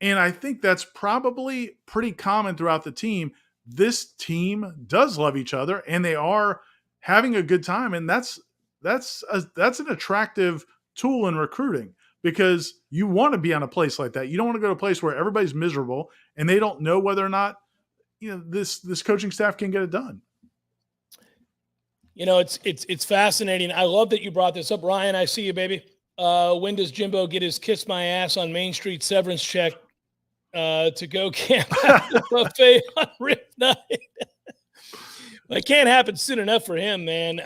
And I think that's probably pretty common throughout the team. This team does love each other, and they are having a good time. And that's an attractive tool in recruiting, because you want to be on a place like that. You don't want to go to a place where everybody's miserable and they don't know whether or not, this coaching staff can get it done. It's fascinating. I love that you brought this up. Ryan, I see you, baby. When does Jimbo get his kiss my ass on Main Street severance check to go camp at the buffet on Rip Night? Well, it can't happen soon enough for him, man.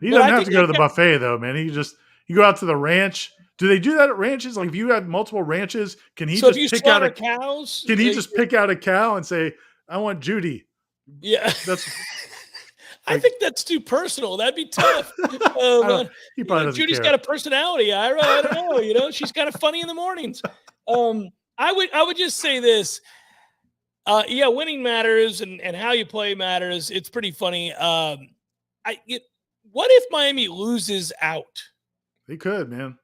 He doesn't have to go to the buffet, though, man. You go out to the ranch. Do they do that at ranches? Like, if you have multiple ranches, can he just pick out a cows? Can he just pick out a cow and say, "I want Judy"? Yeah, I think that's too personal. That'd be tough. He probably doesn't Judy's care. got a personality, Ira. I don't know. She's kind of funny in the mornings. I would just say this. Winning matters and how you play matters. It's pretty funny. What if Miami loses out? They could, man.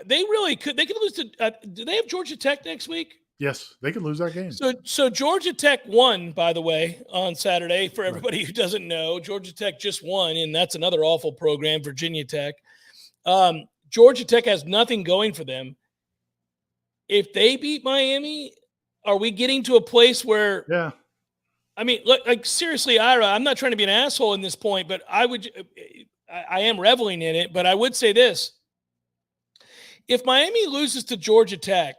They really could. They could lose to. Do they have Georgia Tech next week? Yes, they could lose that game. So Georgia Tech won, by the way, on Saturday. For everybody who doesn't know, Georgia Tech just won, and that's another awful program, Virginia Tech. Georgia Tech has nothing going for them. If they beat Miami, are we getting to a place where? Yeah. I mean, like seriously, Ira, I'm not trying to be an asshole in this point, but I am reveling in it. But I would say this: if Miami loses to Georgia Tech,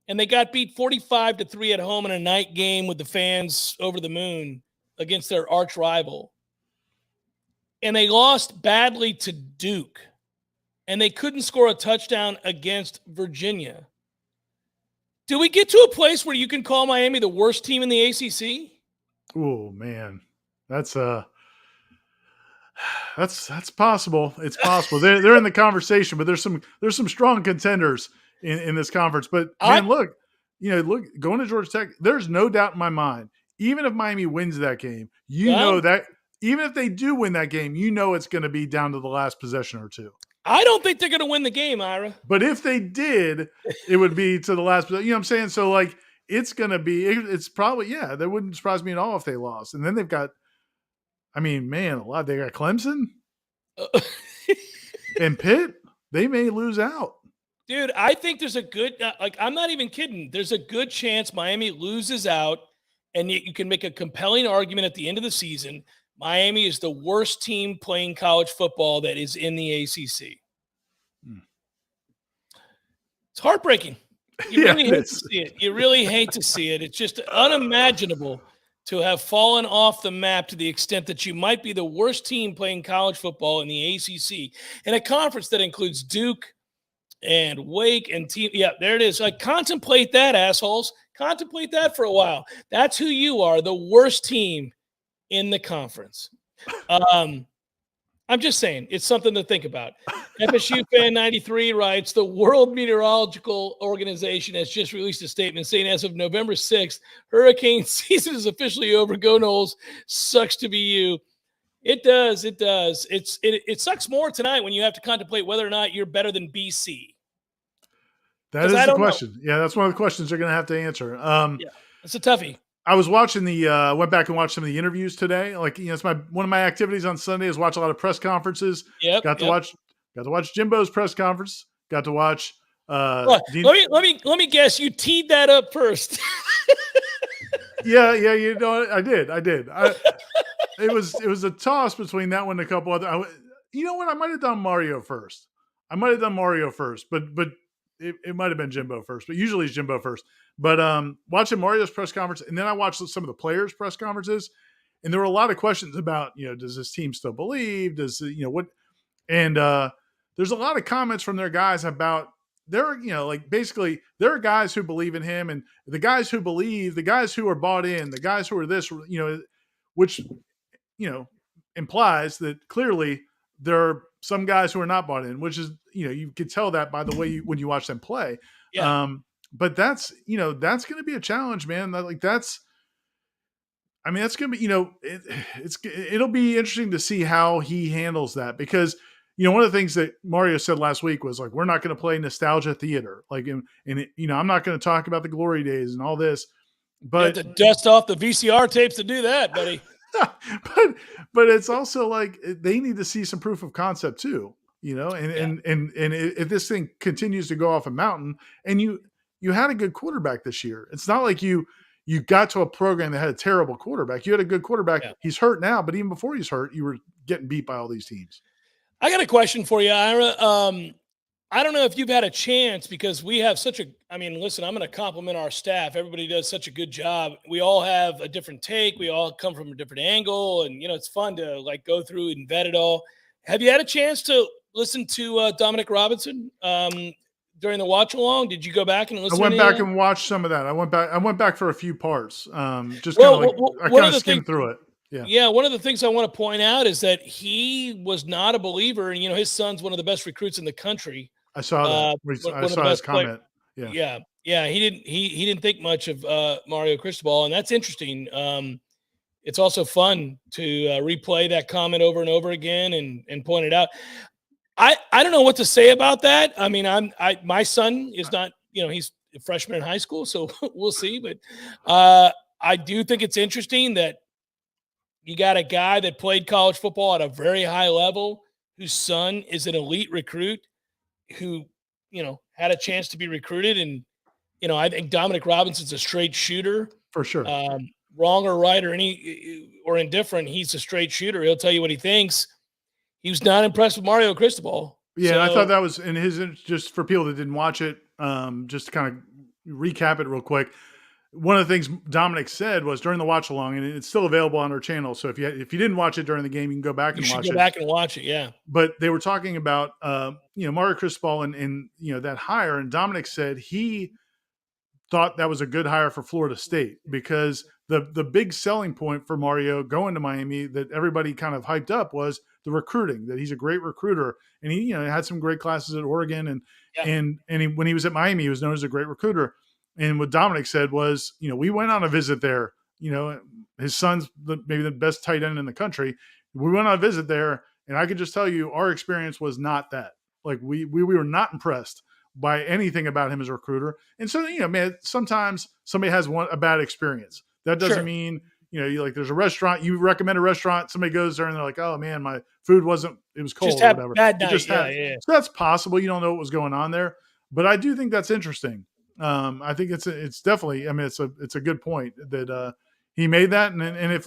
and they got beat 45-3 at home in a night game with the fans over the moon against their arch rival, and they lost badly to Duke, and they couldn't score a touchdown against Virginia, do we get to a place where you can call Miami the worst team in the ACC? Oh man, that's possible. It's possible. They're in the conversation, but there's some strong contenders in this conference. But man, look, going to Georgia Tech, there's no doubt in my mind, even if Miami wins that game, know that even if they do win that game, it's going to be down to the last possession or two. I don't think they're going to win the game, Ira. But if they did, it would be to the last possession. You know what I'm saying? So like, it's going to be, it's probably, that wouldn't surprise me at all if they lost. And then they've got, they got Clemson and Pitt. They may lose out. Dude, I think there's a good, I'm not even kidding. There's a good chance Miami loses out, and you can make a compelling argument at the end of the season. Miami is the worst team playing college football that is in the ACC. It's heartbreaking. You really hate to see it. You really hate to see it. It's just unimaginable to have fallen off the map to the extent that you might be the worst team playing college football in the ACC, in a conference that includes Duke and Wake and team. Yeah, there it is. Like, contemplate that, assholes. Contemplate that for a while. That's who you are, the worst team in the conference. I'm just saying, it's something to think about. FSU Fan 93 writes, the World Meteorological Organization has just released a statement saying as of November 6th, hurricane season is officially over. Go Noles. Sucks to be you. It does. It does. It sucks more tonight when you have to contemplate whether or not you're better than BC. That is the question. Yeah, that's one of the questions they're going to have to answer. Yeah, it's a toughie. I was watching went back and watched some of the interviews today. Like, it's one of my activities on Sunday is watch a lot of press conferences. Got to watch Jimbo's press conference. Got to watch. Let me guess. You teed that up first. yeah. I did. It was a toss between that one and a couple other. You know what? I might have done Mario first. But it might have been Jimbo first. But usually it's Jimbo first. But watching Mario's press conference, and then I watched some of the players' press conferences, and there were a lot of questions about, does this team still believe? Does what? And there's a lot of comments from their guys about basically there are guys who believe in him, and the guys who believe, the guys who are bought in, the guys who are this, which implies that clearly there are some guys who are not bought in, which is you can tell that by the way when you watch them play. Yeah. But that's going to be a challenge, man. That's going to be, it'll be interesting to see how he handles that, because, one of the things that Mario said last week was like, we're not going to play nostalgia theater. Like, I'm not going to talk about the glory days and all this, but you have to dust off the VCR tapes to do that, buddy. but it's also like they need to see some proof of concept too, and if this thing continues to go off a mountain, and you had a good quarterback this year. It's not like you got to a program that had a terrible quarterback. You had a good quarterback. Yeah. He's hurt now, but even before he's hurt, you were getting beat by all these teams. I got a question for you, Ira. I don't know if you've had a chance, because we have listen, I'm going to compliment our staff. Everybody does such a good job. We all have a different take. We all come from a different angle, and, it's fun to go through and vet it all. Have you had a chance to listen to Dominic Robinson during the watch along? Did you go back and listen? I went back and watched some of that. I went back for a few parts. I kind of skimmed through it. Yeah. One of the things I want to point out is that he was not a believer, and his son's one of the best recruits in the country. I saw that. I saw his comment. Yeah. He didn't think much of Mario Cristobal, and that's interesting. It's also fun to replay that comment over and over again and point it out. I don't know what to say about that. I mean, my son is not, he's a freshman in high school, so we'll see. But I do think it's interesting that you got a guy that played college football at a very high level, whose son is an elite recruit, who, had a chance to be recruited. And, I think Dominic Robinson's a straight shooter. For sure. Wrong or right or indifferent, he's a straight shooter. He'll tell you what he thinks. He was not impressed with Mario Cristobal. Yeah, so, and I thought that was in his, just for people that didn't watch it, just to kind of recap it real quick. One of the things Dominic said was during the watch along, and it's still available on our channel. So if you didn't watch it during the game, you can go back and watch it. Go back and watch it, yeah. But they were talking about Mario Cristobal and that hire, and Dominic said he thought that was a good hire for Florida State, because the big selling point for Mario going to Miami that everybody kind of hyped up was the recruiting, that he's a great recruiter, and he had some great classes at Oregon, and when he was at Miami, he was known as a great recruiter. And what Dominic said was, we went on a visit there. His son's maybe the best tight end in the country. We went on a visit there, and I can just tell you, our experience was not that. Like we were not impressed by anything about him as a recruiter. And so, man, sometimes somebody has a bad experience. That doesn't mean, there's a restaurant, you recommend a restaurant, somebody goes there and they're like, oh man, my food it was cold just or whatever. Bad night. So that's possible. You don't know what was going on there, but I do think that's interesting. I think it's definitely, it's a good point that he made that. And if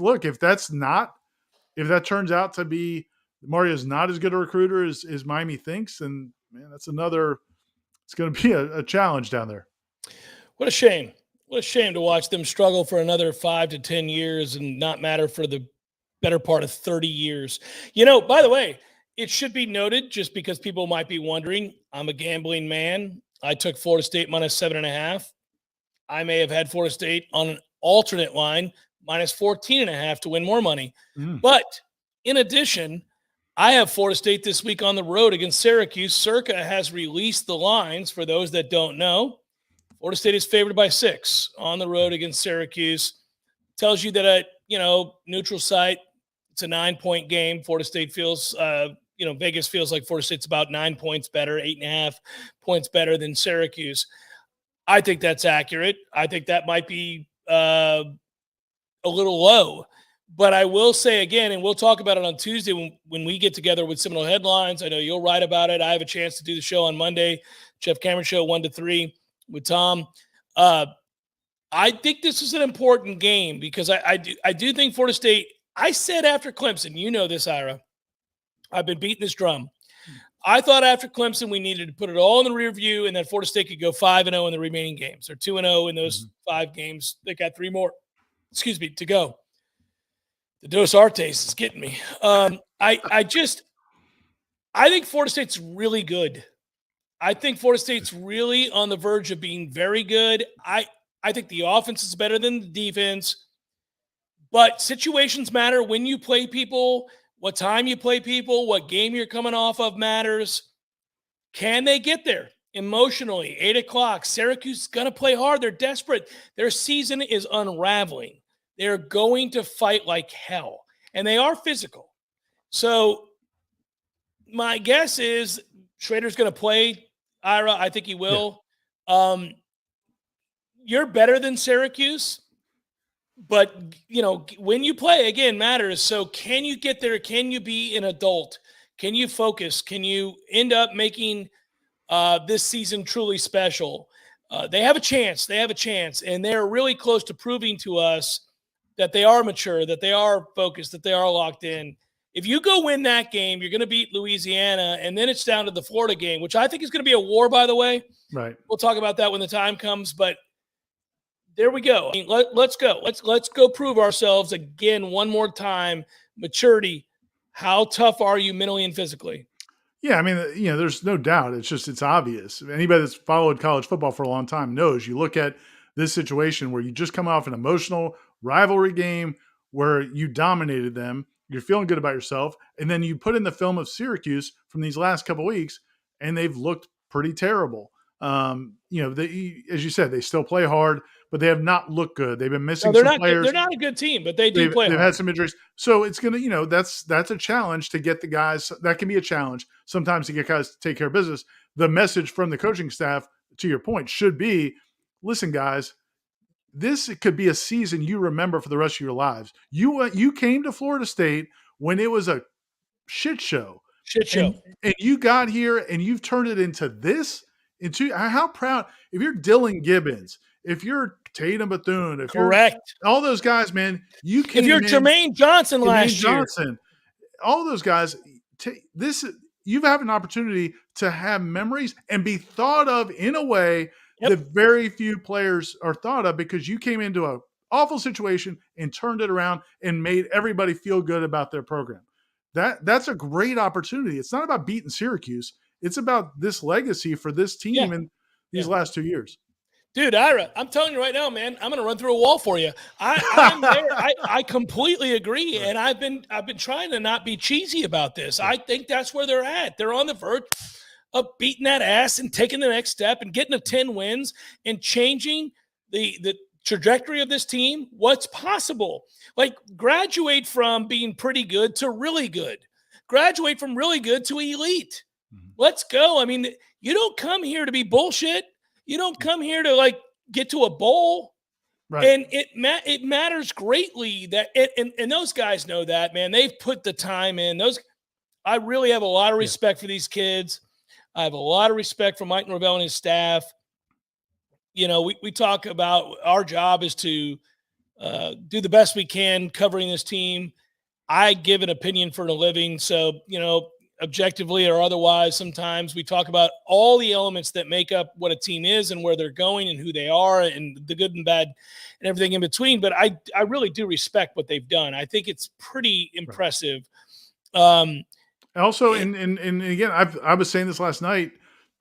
that turns out to be Mario's not as good a recruiter as Miami thinks, then man, it's going to be a challenge down there. What a shame. What a shame to watch them struggle for another 5 to 10 years and not matter for the better part of 30 years. By the way, it should be noted, just because people might be wondering, I'm a gambling man. I took Florida State minus 7.5. I may have had Florida State on an alternate line minus 14.5 to win more money. But in addition, I have Florida State this week on the road against Syracuse. Circa has released the lines for those that don't know. Florida State is favored by 6 on the road against Syracuse. Tells you that at, neutral site, it's a 9-point game. Florida State feels, Vegas feels like Florida State's about 9 points better, 8.5 points better than Syracuse. I think that's accurate. I think that might be a little low. But I will say again, and we'll talk about it on Tuesday when we get together with Seminole Headlines. I know you'll write about it. I have a chance to do the show on Monday, Jeff Cameron Show 1 to 3 with Tom. I think this is an important game because I do think Florida State, I said after Clemson, you know this, Ira, I've been beating this drum. I thought after Clemson, we needed to put it all in the rear view and that Florida State could go 5-0 in the remaining games, or 2-0 in those 5 games. They got 3 more, to go. The Dos Artes is getting me. I think Florida State's really good. I think Florida State's really on the verge of being very good. I think the offense is better than the defense, but situations matter when you play people, what time you play people, what game you're coming off of matters. Can they get there emotionally? 8 o'clock. Syracuse is going to play hard. They're desperate. Their season is unraveling. They're going to fight like hell, and they are physical. So my guess is Schrader's going to play. Ira, I think he will. Yeah. You're better than Syracuse, but, when you play, again, matters. So can you get there? Can you be an adult? Can you focus? Can you end up making this season truly special? They have a chance. And they're really close to proving to us that they are mature, that they are focused, that they are locked in. If you go win that game, you're going to beat Louisiana, and then it's down to the Florida game, which I think is going to be a war, by the way. Right. We'll talk about that when the time comes, but there we go. I mean, let's go. Let's go prove ourselves again one more time. Maturity. How tough are you mentally and physically? Yeah, I mean, there's no doubt. It's obvious. Anybody that's followed college football for a long time knows. You look at this situation where you just come off an emotional rivalry game where you dominated them, you're feeling good about yourself, and then you put in the film of Syracuse from these last couple of weeks, and they've looked pretty terrible. As you said, they still play hard, but they have not looked good. They've been missing some players. They're not a good team, but they do play hard. They've had some injuries. So it's going to, that's a challenge to get the guys. That can be a challenge sometimes to get guys to take care of business. The message from the coaching staff, to your point, should be, listen, guys, this could be a season you remember for the rest of your lives. You came to Florida State when it was a shit show. And you got here and you've turned it into this. How proud, if you're Dylan Gibbons, if you're Tatum Bethune, if Correct. You're all those guys, man, you came if you're Jermaine Johnson last year. All those guys, you have an opportunity to have memories and be thought of in a way that very few players are thought of, because you came into an awful situation and turned it around and made everybody feel good about their program. That's a great opportunity. It's not about beating Syracuse. It's about this legacy for this team in these last 2 years. Dude, Ira, I'm telling you right now, man, I'm going to run through a wall for you. I'm there. I completely agree, and I've been trying to not be cheesy about this. I think that's where they're at. They're on the verge of beating that ass and taking the next step and getting to 10 wins and changing the trajectory of this team. What's possible? Like, graduate from being pretty good to really good. Graduate from really good to elite. Let's go. I mean, you don't come here to be bullshit. You don't come here to get to a bowl. Right. And it matters greatly that and those guys know that, man. They've put the time in. I really have a lot of respect for these kids. I have a lot of respect for Mike Norvell and his staff. We talk about our job is to do the best we can covering this team. I give an opinion for a living. So, objectively or otherwise. Sometimes we talk about all the elements that make up what a team is and where they're going and who they are and the good and bad and everything in between. But I really do respect what they've done. I think it's pretty impressive. Right. Also, and again, I was saying this last night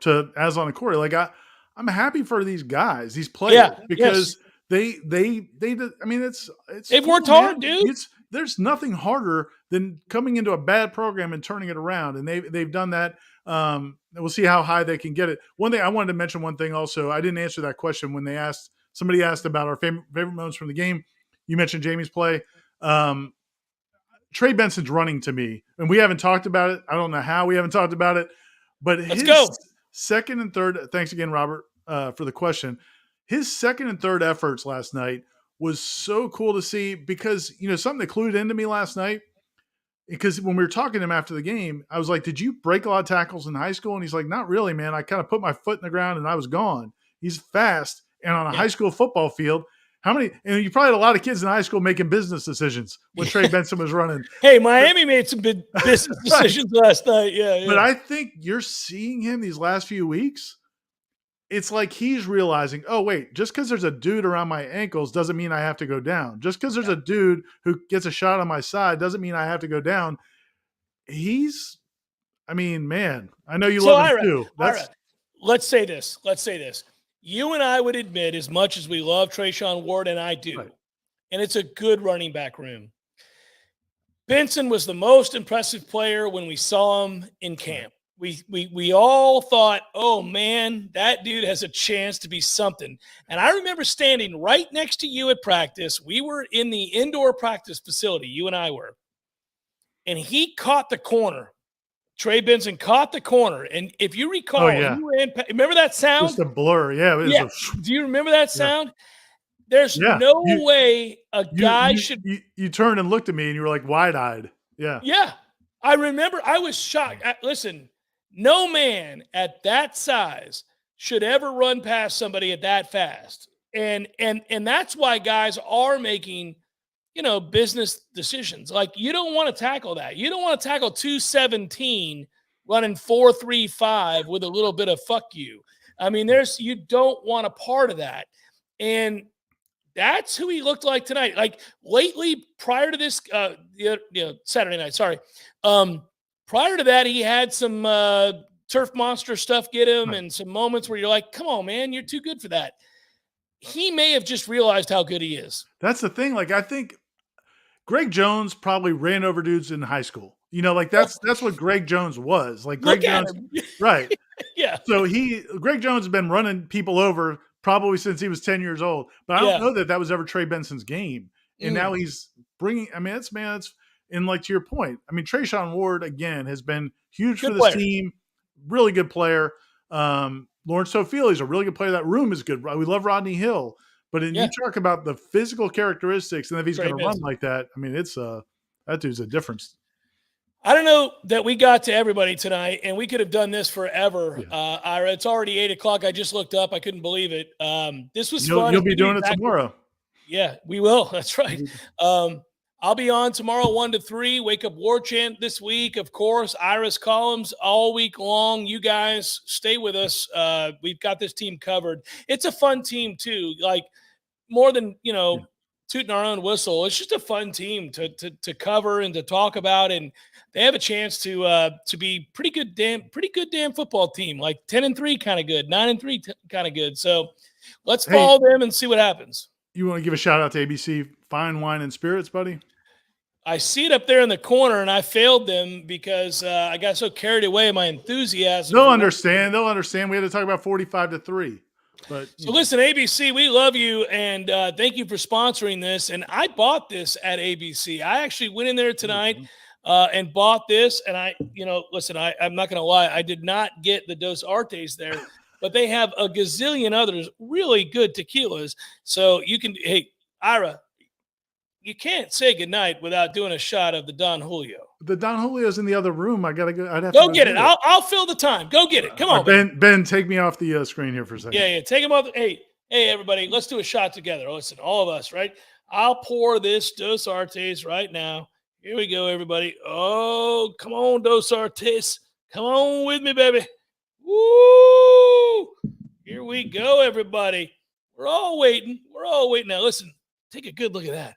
to Aslan and Corey, like I'm happy for these guys, these players, because they I mean, it's they've cool, worked hard, dude. There's nothing harder than coming into a bad program and turning it around, and they've done that. We'll see how high they can get it. One thing I wanted to mention, one thing also, I didn't answer that question when somebody asked about our favorite moments from the game. You mentioned Jamie's play. Trey Benson's running to me, and we haven't talked about it. I don't know how we haven't talked about it, but his second and third. Thanks again, Robert, for the question. His second and third efforts last night was so cool to see, because something that clued into me last night. Because when we were talking to him after the game, I was like, "Did you break a lot of tackles in high school?" And he's like, "Not really, man. I kind of put my foot in the ground and I was gone." He's fast, and on a high school football field. How many? And you probably had a lot of kids in high school making business decisions when Trey Benson was running. Hey, Miami made some big business decisions last night. Yeah. But I think you're seeing him these last few weeks. It's like he's realizing, oh, wait, just because there's a dude around my ankles doesn't mean I have to go down. Just because there's a dude who gets a shot on my side doesn't mean I have to go down. I mean, man, I know you love him too. Ira, let's say this. You and I would admit, as much as we love Treshaun Ward, and I do, and it's a good running back room, Benson was the most impressive player when we saw him in camp. We all thought, oh, man, that dude has a chance to be something. And I remember standing right next to you at practice. We were in the indoor practice facility, you and I were, and he caught the corner. Trey Benson caught the corner, and if you recall, remember that sound? Just a blur, Do you remember that sound? There's no way a guy should. You turned and looked at me, and you were like wide-eyed. Yeah. I remember. I was shocked. Listen, no man at that size should ever run past somebody at that fast, and that's why guys are making business decisions. Like, you don't want to tackle that. You don't want to tackle 217 running 4.35 with a little bit of fuck you. I mean, you don't want a part of that. And that's who he looked like tonight. Like, lately, prior to this, Saturday night, sorry. Prior to that, he had some turf monster stuff get him and some moments where you're like, come on, man, you're too good for that. He may have just realized how good he is. That's the thing. Like, I think Greg Jones probably ran over dudes in high school. That's what Greg Jones was. Like, Greg Jones, right? Yeah. So Greg Jones has been running people over probably since he was 10 years old. But I don't know that was ever Trey Benson's game. And now he's bringing. I mean, it's and like, to your point, I mean, Treshaun Ward again has been huge for this team. Really good player. Lawrence Toafili is a really good player. That room is good. We love Rodney Hill. But you talk about the physical characteristics, and if he's going to run like that, I mean, it's that dude's a difference. I don't know that we got to everybody tonight, and we could have done this forever. Ira, it's already 8:00. I just looked up. I couldn't believe it. This was fun. You'll be doing it tomorrow. Yeah, we will. That's right. I'll be on tomorrow 1 to 3. Wake Up Warchant this week, of course. Ira's columns all week long. You guys stay with us. We've got this team covered. It's a fun team too. Like, more than tooting our own whistle. It's just a fun team to cover and to talk about, and they have a chance to be pretty good damn football team. Like 10-3 kind of good, 9-3 kind of good. So let's follow them and see what happens. You want to give a shout out to ABC Fine Wine and Spirits, buddy? I see it up there in the corner, and I failed them because I got so carried away in my enthusiasm. They'll understand. We had to talk about 45-3. But so listen, ABC, we love you, and thank you for sponsoring this. And I bought this at ABC. I actually went in there tonight and bought this. And listen, I'm not going to lie, I did not get the Dos Artes there, but they have a gazillion others really good tequilas. So you can, hey, Ira, you can't say goodnight without doing a shot of the Don Julio. The Don Julio's in the other room. I gotta go. I'd have to go get it. I'll fill the time. Go get it. Come on, Ben. Take me off the screen here for a second. Yeah. Take him off. Hey, everybody, let's do a shot together. Listen, all of us, right? I'll pour this Dos Artes right now. Here we go, everybody. Oh, come on, Dos Artis. Come on with me, baby. Woo! Here we go, everybody. We're all waiting. We're all waiting. Now, listen, take a good look at that.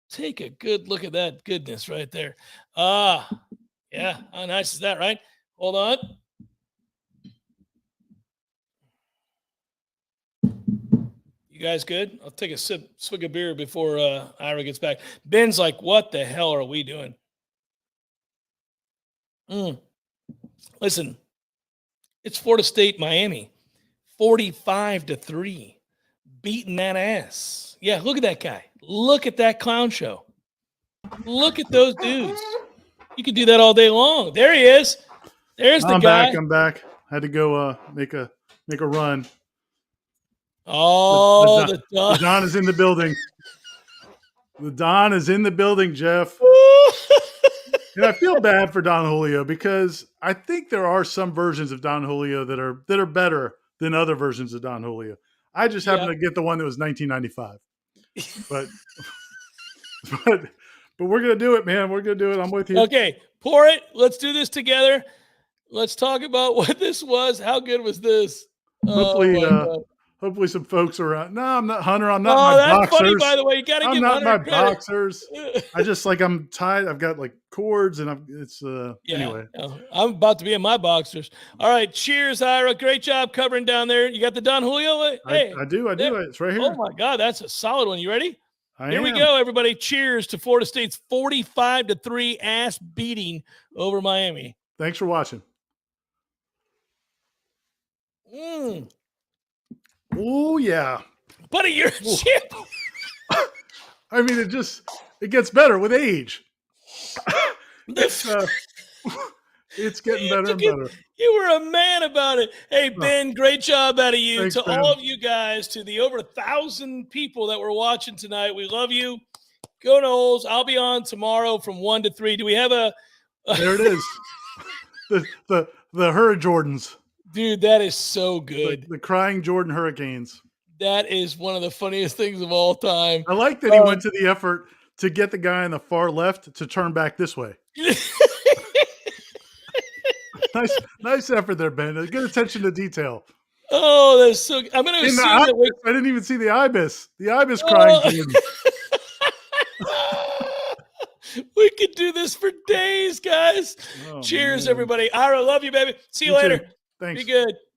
Take a good look at that goodness right there. Yeah. How nice is that, right? Hold on. You guys good? I'll take a swig of beer before Ira gets back. Ben's like, what the hell are we doing? Listen, it's Florida State, Miami, 45-3, beating that ass. Yeah, look at that guy. Look at that clown show. Look at those dudes. You could do that all day long. There he is. There's the guy. I'm back. Had to go make a run. Oh, the Don is in the building. The Don is in the building, Jeff. And I feel bad for Don Julio because I think there are some versions of Don Julio that are better than other versions of Don Julio. I just happen to get the one that was 1995. But we're gonna do it, man. We're gonna do it. I'm with you. Okay, pour it. Let's do this together. Let's talk about what this was. How good was this? Hopefully some folks are out. No, I'm not Hunter. I'm not my that's boxers. funny, by the way. You got to give not Hunter my credit. Boxers. I just I'm tied. I've got like cords and anyway. I'm about to be in my boxers. All right. Cheers, Ira. Great job covering down there. You got the Don Julio? Hey, I do. It's right here. Oh my God. That's a solid one. You ready? Here we go, everybody. Cheers to Florida State's 45-3 ass beating over Miami. Thanks for watching. Oh yeah, buddy, you're a champ. I mean, it gets better with age. It's getting better and better. You were a man about it. Hey, Ben, great job out of you. Thanks, to Ben. all of you guys, to the over 1,000 people that were watching tonight, we love you. Go Noles. I'll be on tomorrow from 1 to 3. Do we have a? There it is. the Hurricanes. Dude, that is so good. The crying Jordan Hurricanes. That is one of the funniest things of all time. I like that he went to the effort to get the guy on the far left to turn back this way. Nice effort there, Ben. Good attention to detail. Oh, that's so. I'm going to assume that I didn't even see the ibis. The ibis crying Jordan. We could do this for days, guys. Cheers, everybody. Ira, love you, baby. See you later. Thanks. Be good.